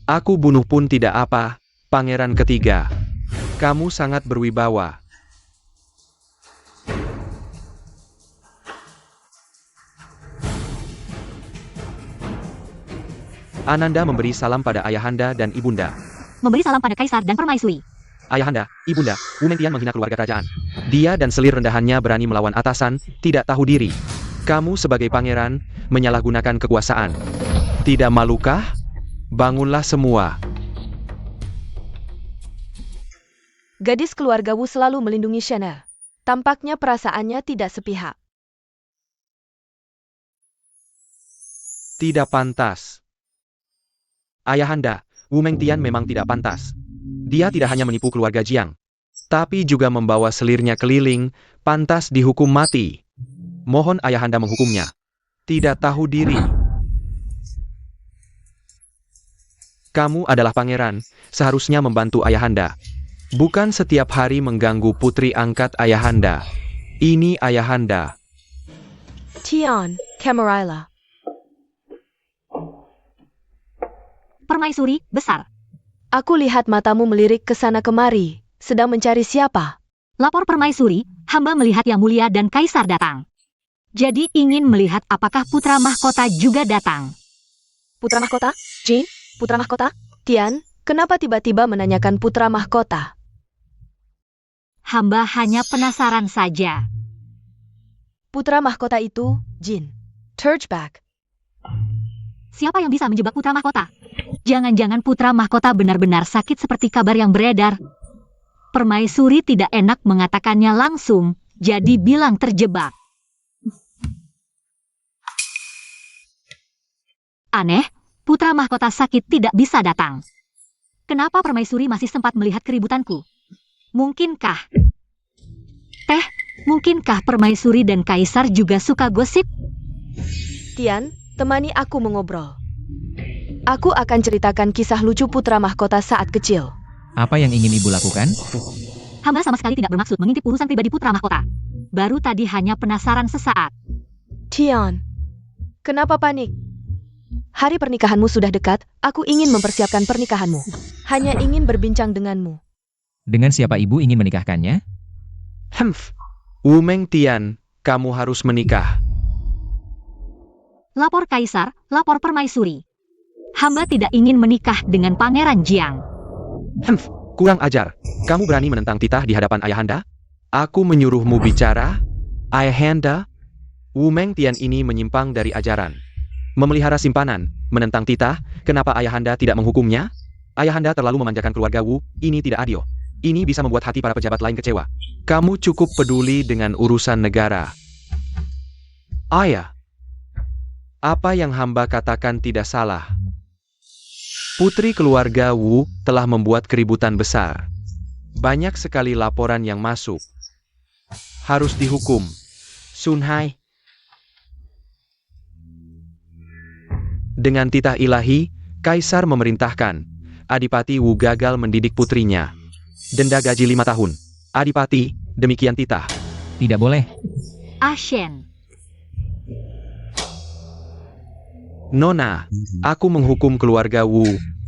Aku bunuh pun tidak apa, pangeran ketiga. Kamu sangat berwibawa. Ananda memberi salam pada ayahanda dan ibunda. Memberi salam pada Kaisar dan Permaisuri. Ayahanda, ibunda, Wu Mengtian menghina keluarga kerajaan. Dia dan selir rendahannya berani melawan atasan, tidak tahu diri. Kamu sebagai pangeran, menyalahgunakan kekuasaan. Tidak malukah? Bangunlah semua. Gadis keluarga Wu selalu melindungi Chanel. Tampaknya perasaannya tidak sepihak. Tidak pantas. Ayahanda, Wu Mengtian memang tidak pantas. Dia tidak hanya menipu keluarga Jiang, tapi juga membawa selirnya keliling, pantas dihukum mati. Mohon ayahanda menghukumnya. Tidak tahu diri. Kamu adalah pangeran, seharusnya membantu ayahanda. Bukan setiap hari mengganggu putri angkat ayahanda. Ini ayahanda. Tian, Camarilla. Permaisuri, besar. Aku lihat matamu melirik ke sana kemari, sedang mencari siapa? Lapor Permaisuri, hamba melihat Yang Mulia dan Kaisar datang. Jadi ingin melihat apakah putra mahkota juga datang. Putra mahkota? Jin? Putra mahkota? Tian, kenapa tiba-tiba menanyakan putra mahkota? Hamba hanya penasaran saja. Putra mahkota itu, Jin. Turchback. Siapa yang bisa menjebak putra mahkota? Jangan-jangan putra mahkota benar-benar sakit seperti kabar yang beredar. Permaisuri tidak enak mengatakannya langsung, jadi bilang terjebak. Aneh, putra mahkota sakit tidak bisa datang. Kenapa Permaisuri masih sempat melihat keributanku? Mungkinkah? Mungkinkah Permaisuri dan Kaisar juga suka gosip? Tian, temani aku mengobrol. Aku akan ceritakan kisah lucu putra mahkota saat kecil. Apa yang ingin ibu lakukan? Hamba sama sekali tidak bermaksud mengintip urusan pribadi putra mahkota. Baru tadi hanya penasaran sesaat. Tian, kenapa panik? Hari pernikahanmu sudah dekat, aku ingin mempersiapkan pernikahanmu. Hanya ingin berbincang denganmu. Dengan siapa ibu ingin menikahkannya? Wu Mengtian, kamu harus menikah. Lapor Kaisar, lapor Permaisuri. Hamba tidak ingin menikah dengan Pangeran Jiang. Kurang ajar. Kamu berani menentang titah di hadapan ayahanda? Aku menyuruhmu bicara? Ayahanda? Wu Mengtian ini menyimpang dari ajaran. Memelihara simpanan, menentang titah, kenapa ayahanda tidak menghukumnya? Ayahanda terlalu memanjakan keluarga Wu, ini tidak adil. Ini bisa membuat hati para pejabat lain kecewa. Kamu cukup peduli dengan urusan negara. Ayah, apa yang hamba katakan tidak salah. Putri keluarga Wu telah membuat keributan besar. Banyak sekali laporan yang masuk. Harus dihukum. Sun Hai. Dengan titah ilahi, Kaisar memerintahkan. Adipati Wu gagal mendidik putrinya. Denda gaji 5 tahun. Adipati, demikian titah. Tidak boleh. Ashen. Nona, aku menghukum keluarga Wu.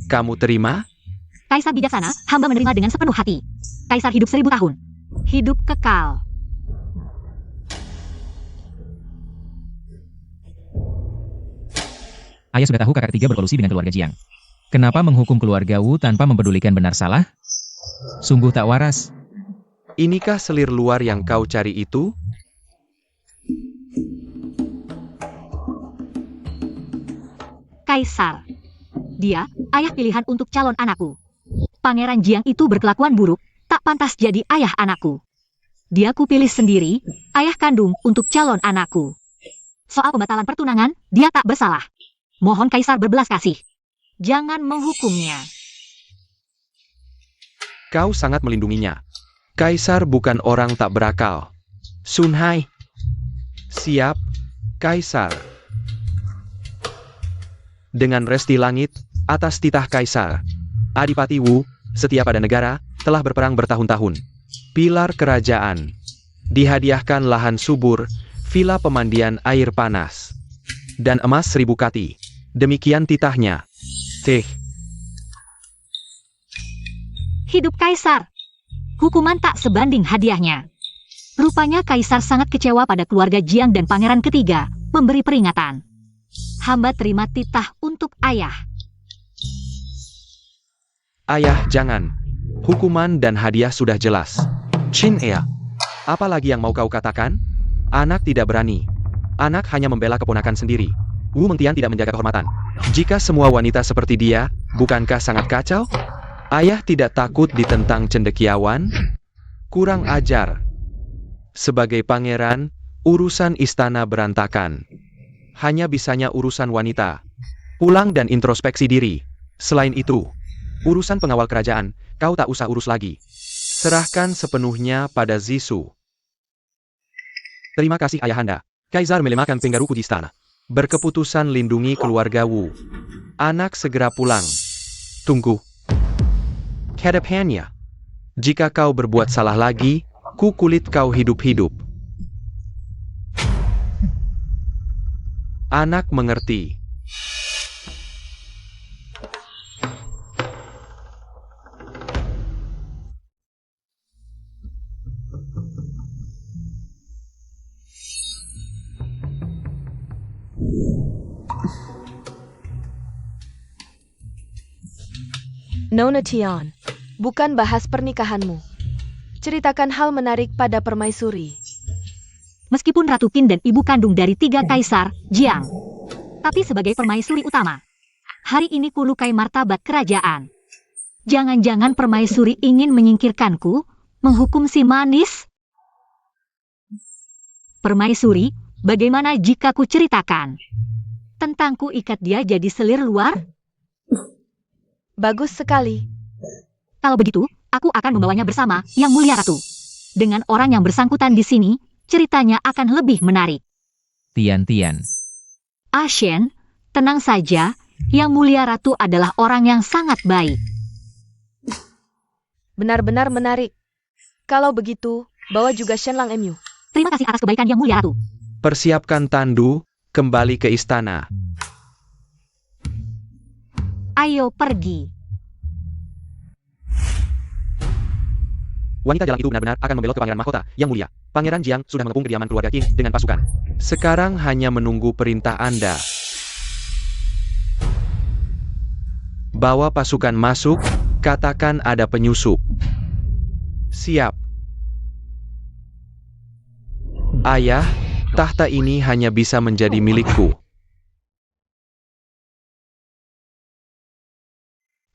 Kamu terima? Kaisar bijaksana, hamba menerima dengan sepenuh hati. Kaisar hidup 1000 tahun. Hidup kekal. Ayah sudah tahu kakak ketiga berkolusi dengan keluarga Jiang. Kenapa menghukum keluarga Wu tanpa mempedulikan benar salah? Sungguh tak waras. Inikah selir luar yang kau cari itu? Kaisar. Dia, ayah pilihan untuk calon anakku. Pangeran Jiang itu berkelakuan buruk, tak pantas jadi ayah anakku. Dia kupilih sendiri, ayah kandung untuk calon anakku. Soal pembatalan pertunangan, dia tak bersalah. Mohon Kaisar berbelas kasih. Jangan menghukumnya. Kau sangat melindunginya. Kaisar bukan orang tak berakal. Sun Hai. Siap, Kaisar. Dengan resti langit, atas titah Kaisar, Adipati Wu, setia pada negara, telah berperang bertahun-tahun. Pilar kerajaan. Dihadiahkan lahan subur, villa pemandian air panas. Dan emas 1000 kati. Demikian titahnya. Teh. Hidup Kaisar. Hukuman tak sebanding hadiahnya. Rupanya Kaisar sangat kecewa pada keluarga Jiang dan pangeran ketiga, memberi peringatan. Hamba terima titah untuk ayah. Ayah, jangan. Hukuman dan hadiah sudah jelas. Chin Ea. Apalagi yang mau kau katakan? Anak tidak berani. Anak hanya membela keponakan sendiri. Wu Mengtian tidak menjaga kehormatan. Jika semua wanita seperti dia, bukankah sangat kacau? Ayah tidak takut ditentang cendekiawan? Kurang ajar. Sebagai pangeran, urusan istana berantakan. Hanya bisanya urusan wanita. Pulang dan introspeksi diri. Selain itu, urusan pengawal kerajaan, kau tak usah urus lagi. Serahkan sepenuhnya pada Zisu. Terima kasih ayahanda. Kaisar melemahkan penggaruku di istana. Berkeputusan lindungi keluarga Wu. Anak segera pulang. Tunggu. Hadapannya. Jika kau berbuat salah lagi, ku kulit kau hidup-hidup. Anak mengerti. Nona Tian, bukan bahas pernikahanmu. Ceritakan hal menarik pada permaisuri. Meskipun Ratu Qin dan ibu kandung dari 3 kaisar, Jiang. Tapi sebagai permaisuri utama. Hari ini kulukai martabat kerajaan. Jangan-jangan permaisuri ingin menyingkirkanku, menghukum si manis? Permaisuri, bagaimana jika ku ceritakan? Tentangku ikat dia jadi selir luar? Bagus sekali. Kalau begitu, aku akan membawanya bersama, Yang Mulia Ratu. Dengan orang yang bersangkutan di sini, ceritanya akan lebih menarik. Tian. Shen, tenang saja, Yang Mulia Ratu adalah orang yang sangat baik. Benar-benar menarik. Kalau begitu, bawa juga Shen Lang Mu. Terima kasih atas kebaikan Yang Mulia Ratu. Persiapkan tandu, kembali ke istana. Ayo pergi. Wanita jalang itu benar-benar akan membelot ke Pangeran Mahkota, Yang Mulia. Pangeran Jiang sudah mengepung kediaman keluarga Qin dengan pasukan. Sekarang hanya menunggu perintah Anda. Bawa pasukan masuk, katakan ada penyusup. Siap. Ayah, tahta ini hanya bisa menjadi milikku.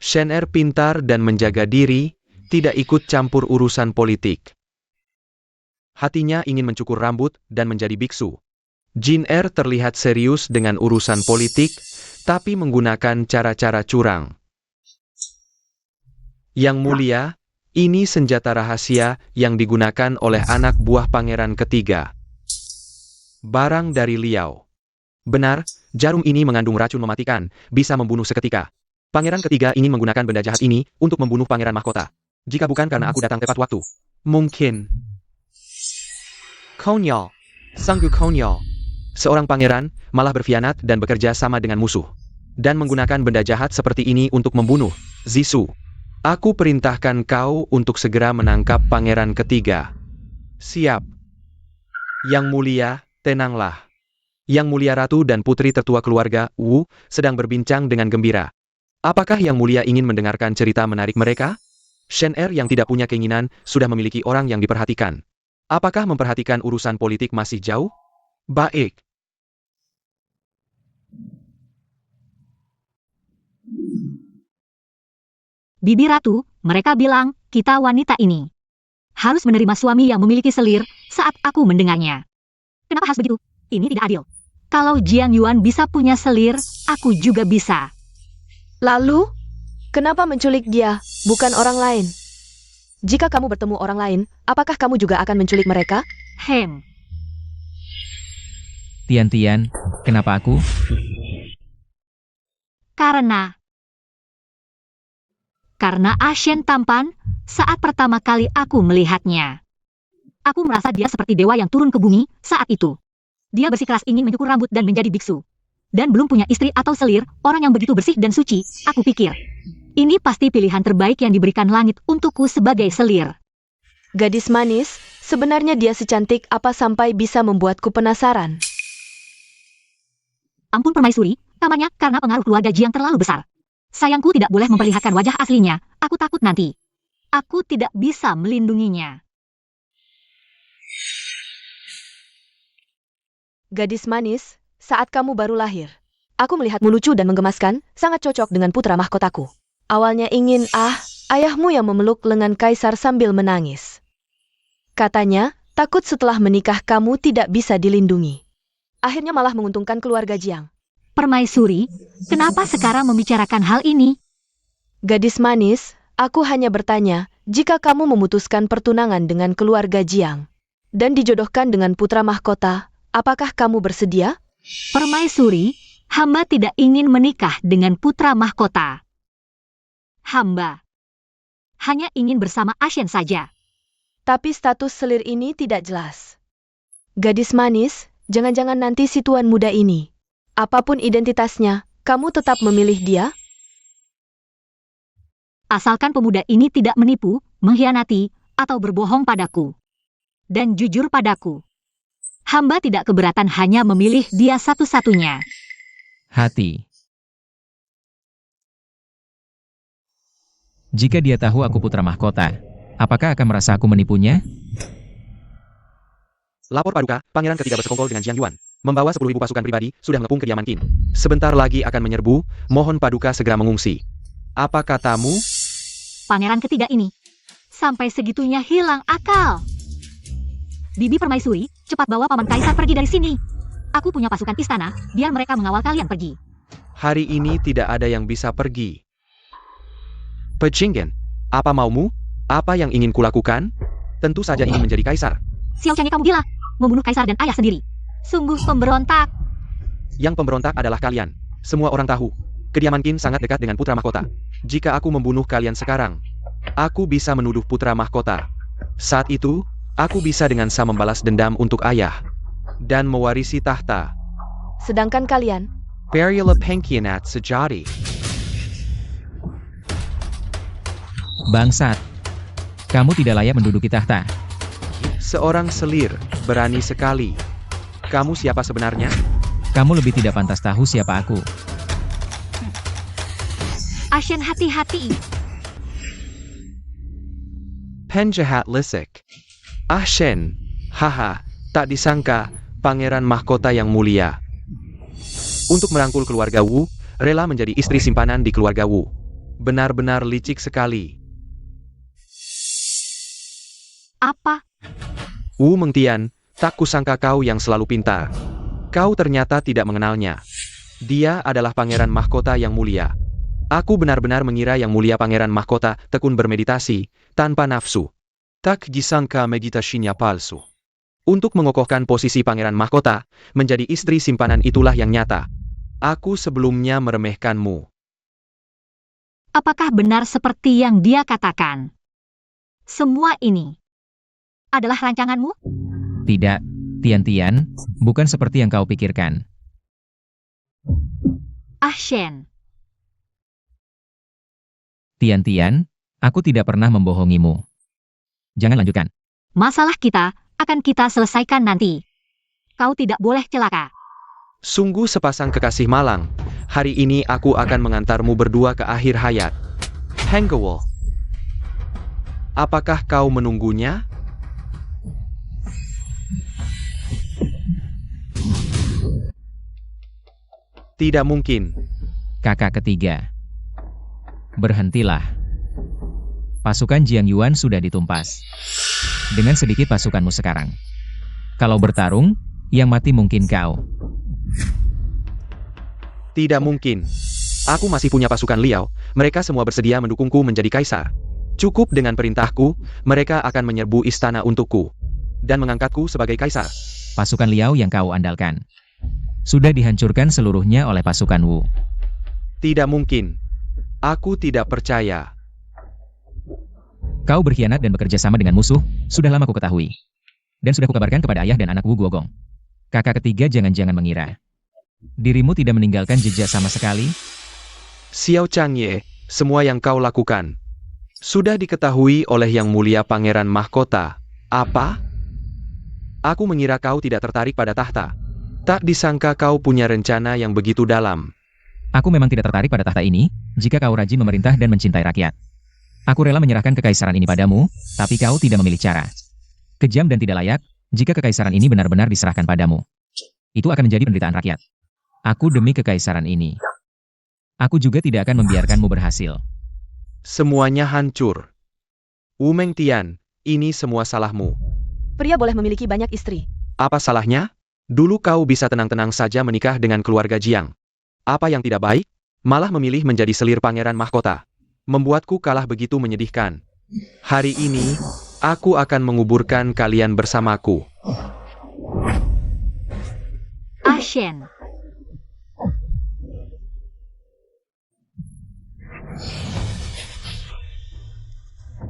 Shen Er pintar dan menjaga diri, tidak ikut campur urusan politik. Hatinya ingin mencukur rambut dan menjadi biksu. Jin Er terlihat serius dengan urusan politik, tapi menggunakan cara-cara curang. Yang Mulia, ini senjata rahasia yang digunakan oleh anak buah pangeran ketiga. Barang dari Liao. Benar, jarum ini mengandung racun mematikan, bisa membunuh seketika. Pangeran ketiga ingin menggunakan benda jahat ini untuk membunuh pangeran mahkota. Jika bukan karena aku datang tepat waktu. Mungkin. Konyol. Sungguh konyol. Seorang pangeran malah berkhianat dan bekerja sama dengan musuh. Dan menggunakan benda jahat seperti ini untuk membunuh Zisu. Aku perintahkan kau untuk segera menangkap pangeran ketiga. Siap. Yang mulia, tenanglah. Yang mulia ratu dan putri tertua keluarga Wu sedang berbincang dengan gembira. Apakah yang mulia ingin mendengarkan cerita menarik mereka? Shen Er yang tidak punya keinginan sudah memiliki orang yang diperhatikan. Apakah memperhatikan urusan politik masih jauh? Baik. Bibi Ratu, mereka bilang, kita wanita ini harus menerima suami yang memiliki selir saat aku mendengarnya. Kenapa harus begitu? Ini tidak adil. Kalau Jiang Yuan bisa punya selir, aku juga bisa. Lalu, kenapa menculik dia, bukan orang lain? Jika kamu bertemu orang lain, apakah kamu juga akan menculik mereka? Tian-Tian, kenapa aku? Karena Ashen tampan saat pertama kali aku melihatnya. Aku merasa dia seperti dewa yang turun ke bumi saat itu. Dia bersikeras ingin menyukur rambut dan menjadi biksu. Dan belum punya istri atau selir, orang yang begitu bersih dan suci, aku pikir. Ini pasti pilihan terbaik yang diberikan langit untukku sebagai selir. Gadis manis, sebenarnya dia secantik apa sampai bisa membuatku penasaran. Ampun permaisuri, kamarnya karena pengaruh keluarga Jiang terlalu besar. Sayangku tidak boleh memperlihatkan wajah aslinya, aku takut nanti. Aku tidak bisa melindunginya. Gadis manis, saat kamu baru lahir, aku melihatmu lucu dan menggemaskan, sangat cocok dengan putra mahkotaku. Awalnya ingin, ayahmu yang memeluk lengan kaisar sambil menangis. Katanya, takut setelah menikah kamu tidak bisa dilindungi. Akhirnya malah menguntungkan keluarga Jiang. Permaisuri, kenapa sekarang membicarakan hal ini? Gadis manis, aku hanya bertanya, jika kamu memutuskan pertunangan dengan keluarga Jiang dan dijodohkan dengan putra mahkota, apakah kamu bersedia? Permaisuri, hamba tidak ingin menikah dengan putra mahkota. Hamba hanya ingin bersama Ashen saja. Tapi status selir ini tidak jelas. Gadis manis, jangan-jangan nanti si tuan muda ini, apapun identitasnya, kamu tetap memilih dia? Asalkan pemuda ini tidak menipu, mengkhianati, atau berbohong padaku. Dan jujur padaku. Hamba tidak keberatan hanya memilih dia satu-satunya. Hati. Jika dia tahu aku putra mahkota, apakah akan merasa aku menipunya? Lapor Paduka, pangeran ketiga bersekongkol dengan Jiang Yuan. Membawa 10.000 pasukan pribadi, sudah mengepung kediaman Qin. Sebentar lagi akan menyerbu, mohon Paduka segera mengungsi. Apa katamu? Pangeran ketiga ini sampai segitunya hilang akal. Bibi Permaisuri, cepat bawa paman kaisar pergi dari sini. Aku punya pasukan istana, biar mereka mengawal kalian pergi. Hari ini tidak ada yang bisa pergi. Pecingen, apa maumu? Apa yang ingin kulakukan? Tentu saja ingin menjadi kaisar. Xiao Chang'e, kamu gila, membunuh kaisar dan ayah sendiri. Sungguh pemberontak. Yang pemberontak adalah kalian. Semua orang tahu. Kediaman Qin sangat dekat dengan putra mahkota. Jika aku membunuh kalian sekarang, aku bisa menuduh putra mahkota. Saat itu, aku bisa dengan sah membalas dendam untuk ayah dan mewarisi tahta. Sedangkan kalian, Periala pengkhianat sejati. Bangsat. Kamu tidak layak menduduki tahta. Seorang selir, berani sekali. Kamu siapa sebenarnya? Kamu lebih tidak pantas tahu siapa aku. Ashen, hati-hati. Penjahat lisik. Ashen. Haha, tak disangka, pangeran mahkota yang mulia. Untuk merangkul keluarga Wu, rela menjadi istri simpanan di keluarga Wu. Benar-benar licik sekali. Apa? Wu Mengtian, tak kusangka kau yang selalu pintar. Kau ternyata tidak mengenalnya. Dia adalah pangeran mahkota yang mulia. Aku benar-benar mengira yang mulia pangeran mahkota tekun bermeditasi, tanpa nafsu. Tak disangka meditasinya palsu. Untuk mengokohkan posisi pangeran mahkota, menjadi istri simpanan itulah yang nyata. Aku sebelumnya meremehkanmu. Apakah benar seperti yang dia katakan? Semua ini adalah rancanganmu? Tidak, Tian-Tian, bukan seperti yang kau pikirkan. Ah Shen, Tian-Tian, aku tidak pernah membohongimu. Jangan lanjutkan. masalah kita akan kita selesaikan nanti. Kau tidak boleh celaka. Sungguh sepasang kekasih malang. Hari ini aku akan mengantarmu berdua ke akhir hayat. Henggewo. Apakah kau menunggunya? Tidak mungkin. Kakak ketiga. Berhentilah. Pasukan Jiang Yuan sudah ditumpas. Dengan sedikit pasukanmu sekarang. Kalau bertarung, yang mati mungkin kau. Tidak mungkin. Aku masih punya pasukan Liao. Mereka semua bersedia mendukungku menjadi kaisar. Cukup dengan perintahku, mereka akan menyerbu istana untukku. Dan mengangkatku sebagai kaisar. Pasukan Liao yang kau andalkan. Sudah dihancurkan seluruhnya oleh pasukan Wu. Tidak mungkin. Aku tidak percaya. Kau berkhianat dan bekerja sama dengan musuh, sudah lama ku ketahui. Dan sudah kukabarkan kepada ayah dan anak Wu Guogong. Kakak ketiga jangan-jangan mengira. Dirimu tidak meninggalkan jejak sama sekali? Xiao Changye, semua yang kau lakukan sudah diketahui oleh Yang Mulia Pangeran Mahkota. Apa? Aku mengira kau tidak tertarik pada tahta. Tak disangka kau punya rencana yang begitu dalam. Aku memang tidak tertarik pada tahta ini, jika kau rajin memerintah dan mencintai rakyat. Aku rela menyerahkan kekaisaran ini padamu, tapi kau tidak memilih cara. Kejam dan tidak layak, jika kekaisaran ini benar-benar diserahkan padamu. Itu akan menjadi penderitaan rakyat. Aku demi kekaisaran ini. Aku juga tidak akan membiarkanmu berhasil. Semuanya hancur. Wu Mengtian, ini semua salahmu. Pria boleh memiliki banyak istri. Apa salahnya? Dulu kau bisa tenang-tenang saja menikah dengan keluarga Jiang. Apa yang tidak baik? Malah memilih menjadi selir pangeran mahkota. Membuatku kalah begitu menyedihkan. Hari ini, aku akan menguburkan kalian bersamaku. Ah Shen,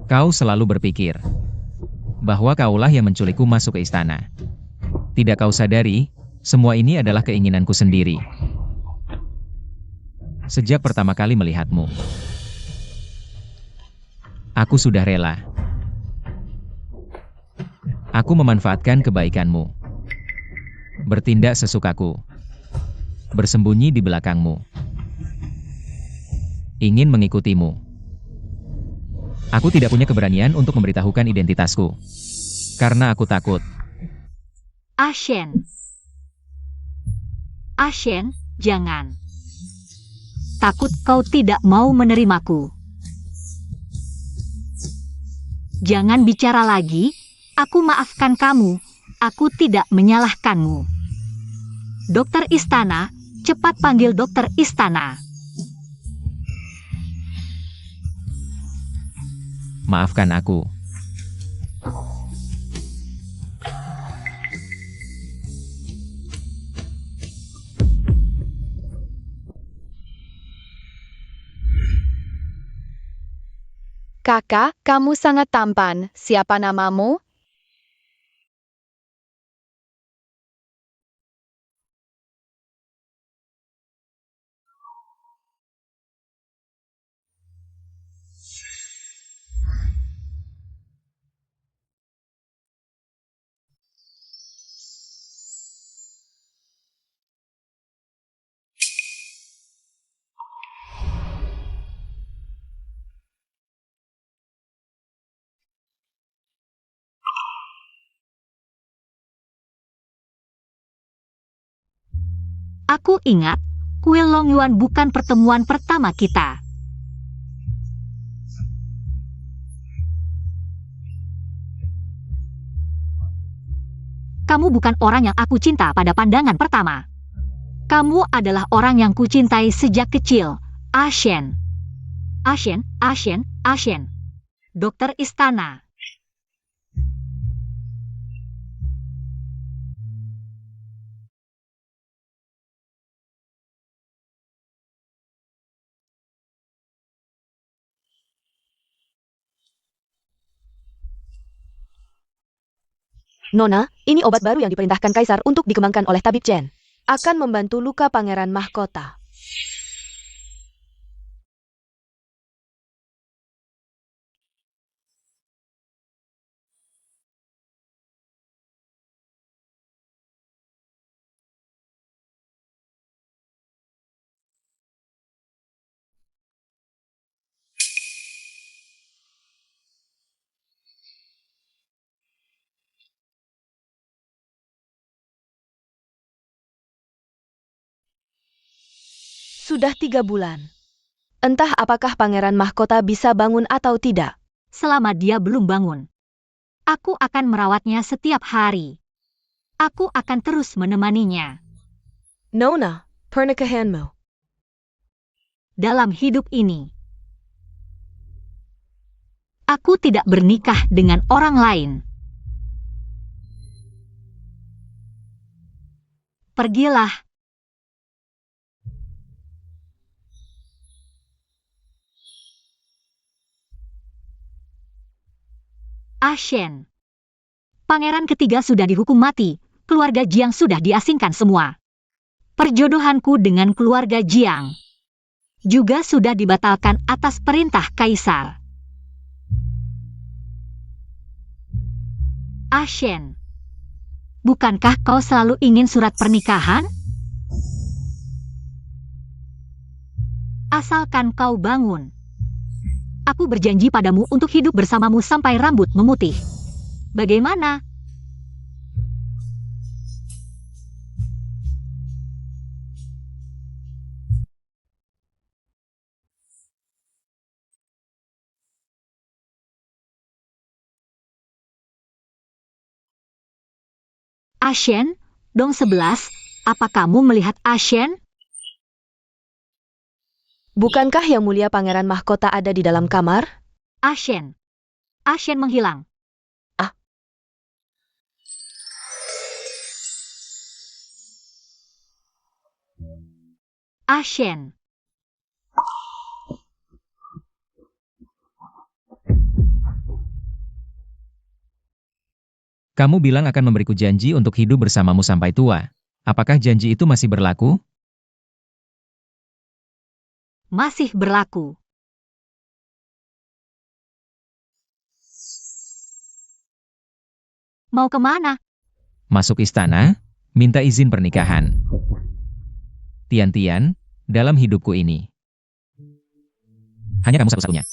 Kau selalu berpikir bahwa kaulah yang menculikku masuk ke istana. Tidak kau sadari, semua ini adalah keinginanku sendiri. Sejak pertama kali melihatmu, aku sudah rela. Aku memanfaatkan kebaikanmu. Bertindak sesukaku. Bersembunyi di belakangmu. Ingin mengikutimu. Aku tidak punya keberanian untuk memberitahukan identitasku. Karena aku takut. Ah Shen. Ah Shen, jangan. Takut kau tidak mau menerimaku. Jangan bicara lagi, aku maafkan kamu, aku tidak menyalahkanmu. Dokter Istana, cepat panggil dokter Istana. Maafkan aku. Kakak, kamu sangat tampan. Siapa namamu? Aku ingat, Kuil Longyuan bukan pertemuan pertama kita. Kamu bukan orang yang aku cinta pada pandangan pertama. Kamu adalah orang yang kucintai sejak kecil, Ah Shen. Ah Shen, Ah Shen, Ah Shen. Dokter Istana. Nona, ini obat baru yang diperintahkan Kaisar untuk dikembangkan oleh Tabib Chen. Akan membantu luka Pangeran Mahkota. Sudah 3 bulan. Entah apakah Pangeran Mahkota bisa bangun atau tidak. Selama dia belum bangun, aku akan merawatnya setiap hari. Aku akan terus menemaninya. Nona, pernikahanmu. Dalam hidup ini, aku tidak bernikah dengan orang lain. Pergilah. Ashen. Pangeran ketiga sudah dihukum mati, keluarga Jiang sudah diasingkan semua. Perjodohanku dengan keluarga Jiang juga sudah dibatalkan atas perintah Kaisar. Ashen, bukankah kau selalu ingin surat pernikahan? Asalkan kau bangun. Aku berjanji padamu untuk hidup bersamamu sampai rambut memutih. Bagaimana? Ashen, Dong 11, apa kamu melihat Ashen? Bukankah Yang Mulia Pangeran Mahkota ada di dalam kamar? Ashen. Ashen menghilang. Ashen. Kamu bilang akan memberiku janji untuk hidup bersamamu sampai tua. Apakah janji itu masih berlaku? Masih berlaku. Mau kemana? Masuk istana, minta izin pernikahan. Tian-Tian, dalam hidupku ini, hanya kamu satu-satunya.